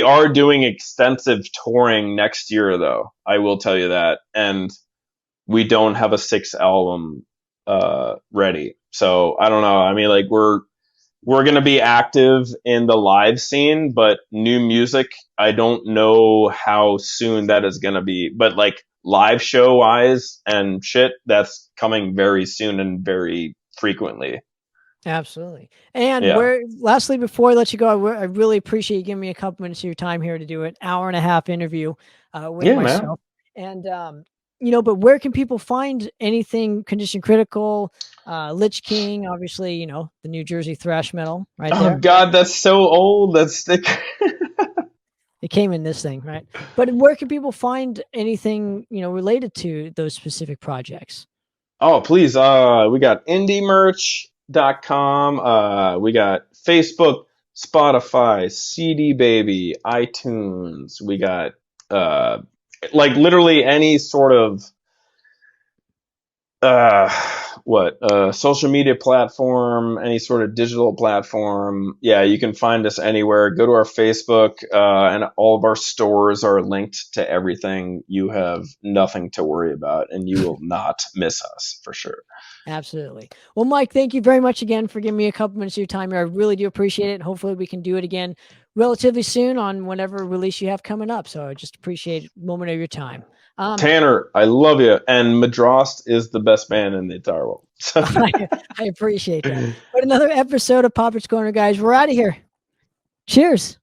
are doing extensive touring next year though. I will tell you that, and we don't have a 6th album ready. So I don't know. I mean, like we're gonna be active in the live scene, but new music, I don't know how soon that is gonna be. But like live show wise and shit, that's coming very soon and very frequently. Absolutely. And lastly, before I let you go, I really appreciate you giving me a couple minutes of your time here to do an hour-and-a-half interview with myself. Man. And you know, but where can people find anything Condition Critical, Lich King, obviously, you know, the New Jersey thrash metal right there. Oh God, that's so old. That's thick. It came in this thing, right? But where can people find anything, you know, related to those specific projects? Oh, please. We got indiemerch.com. We got Facebook, Spotify, CD Baby, iTunes. We got like literally any sort of Social media platform, any sort of digital platform. Yeah, you can find us anywhere. Go to our Facebook, and all of our stores are linked to everything. You have nothing to worry about, and you will not miss us for sure. Absolutely. Well, Mike, thank you very much again for giving me a couple minutes of your time here. I really do appreciate it. Hopefully we can do it again relatively soon on whatever release you have coming up. So I just appreciate a moment of your time. Tanner, I love you. And Madrost is the best band in the entire world. I appreciate that. But another episode of Poppitt's Corner, guys. We're out of here. Cheers.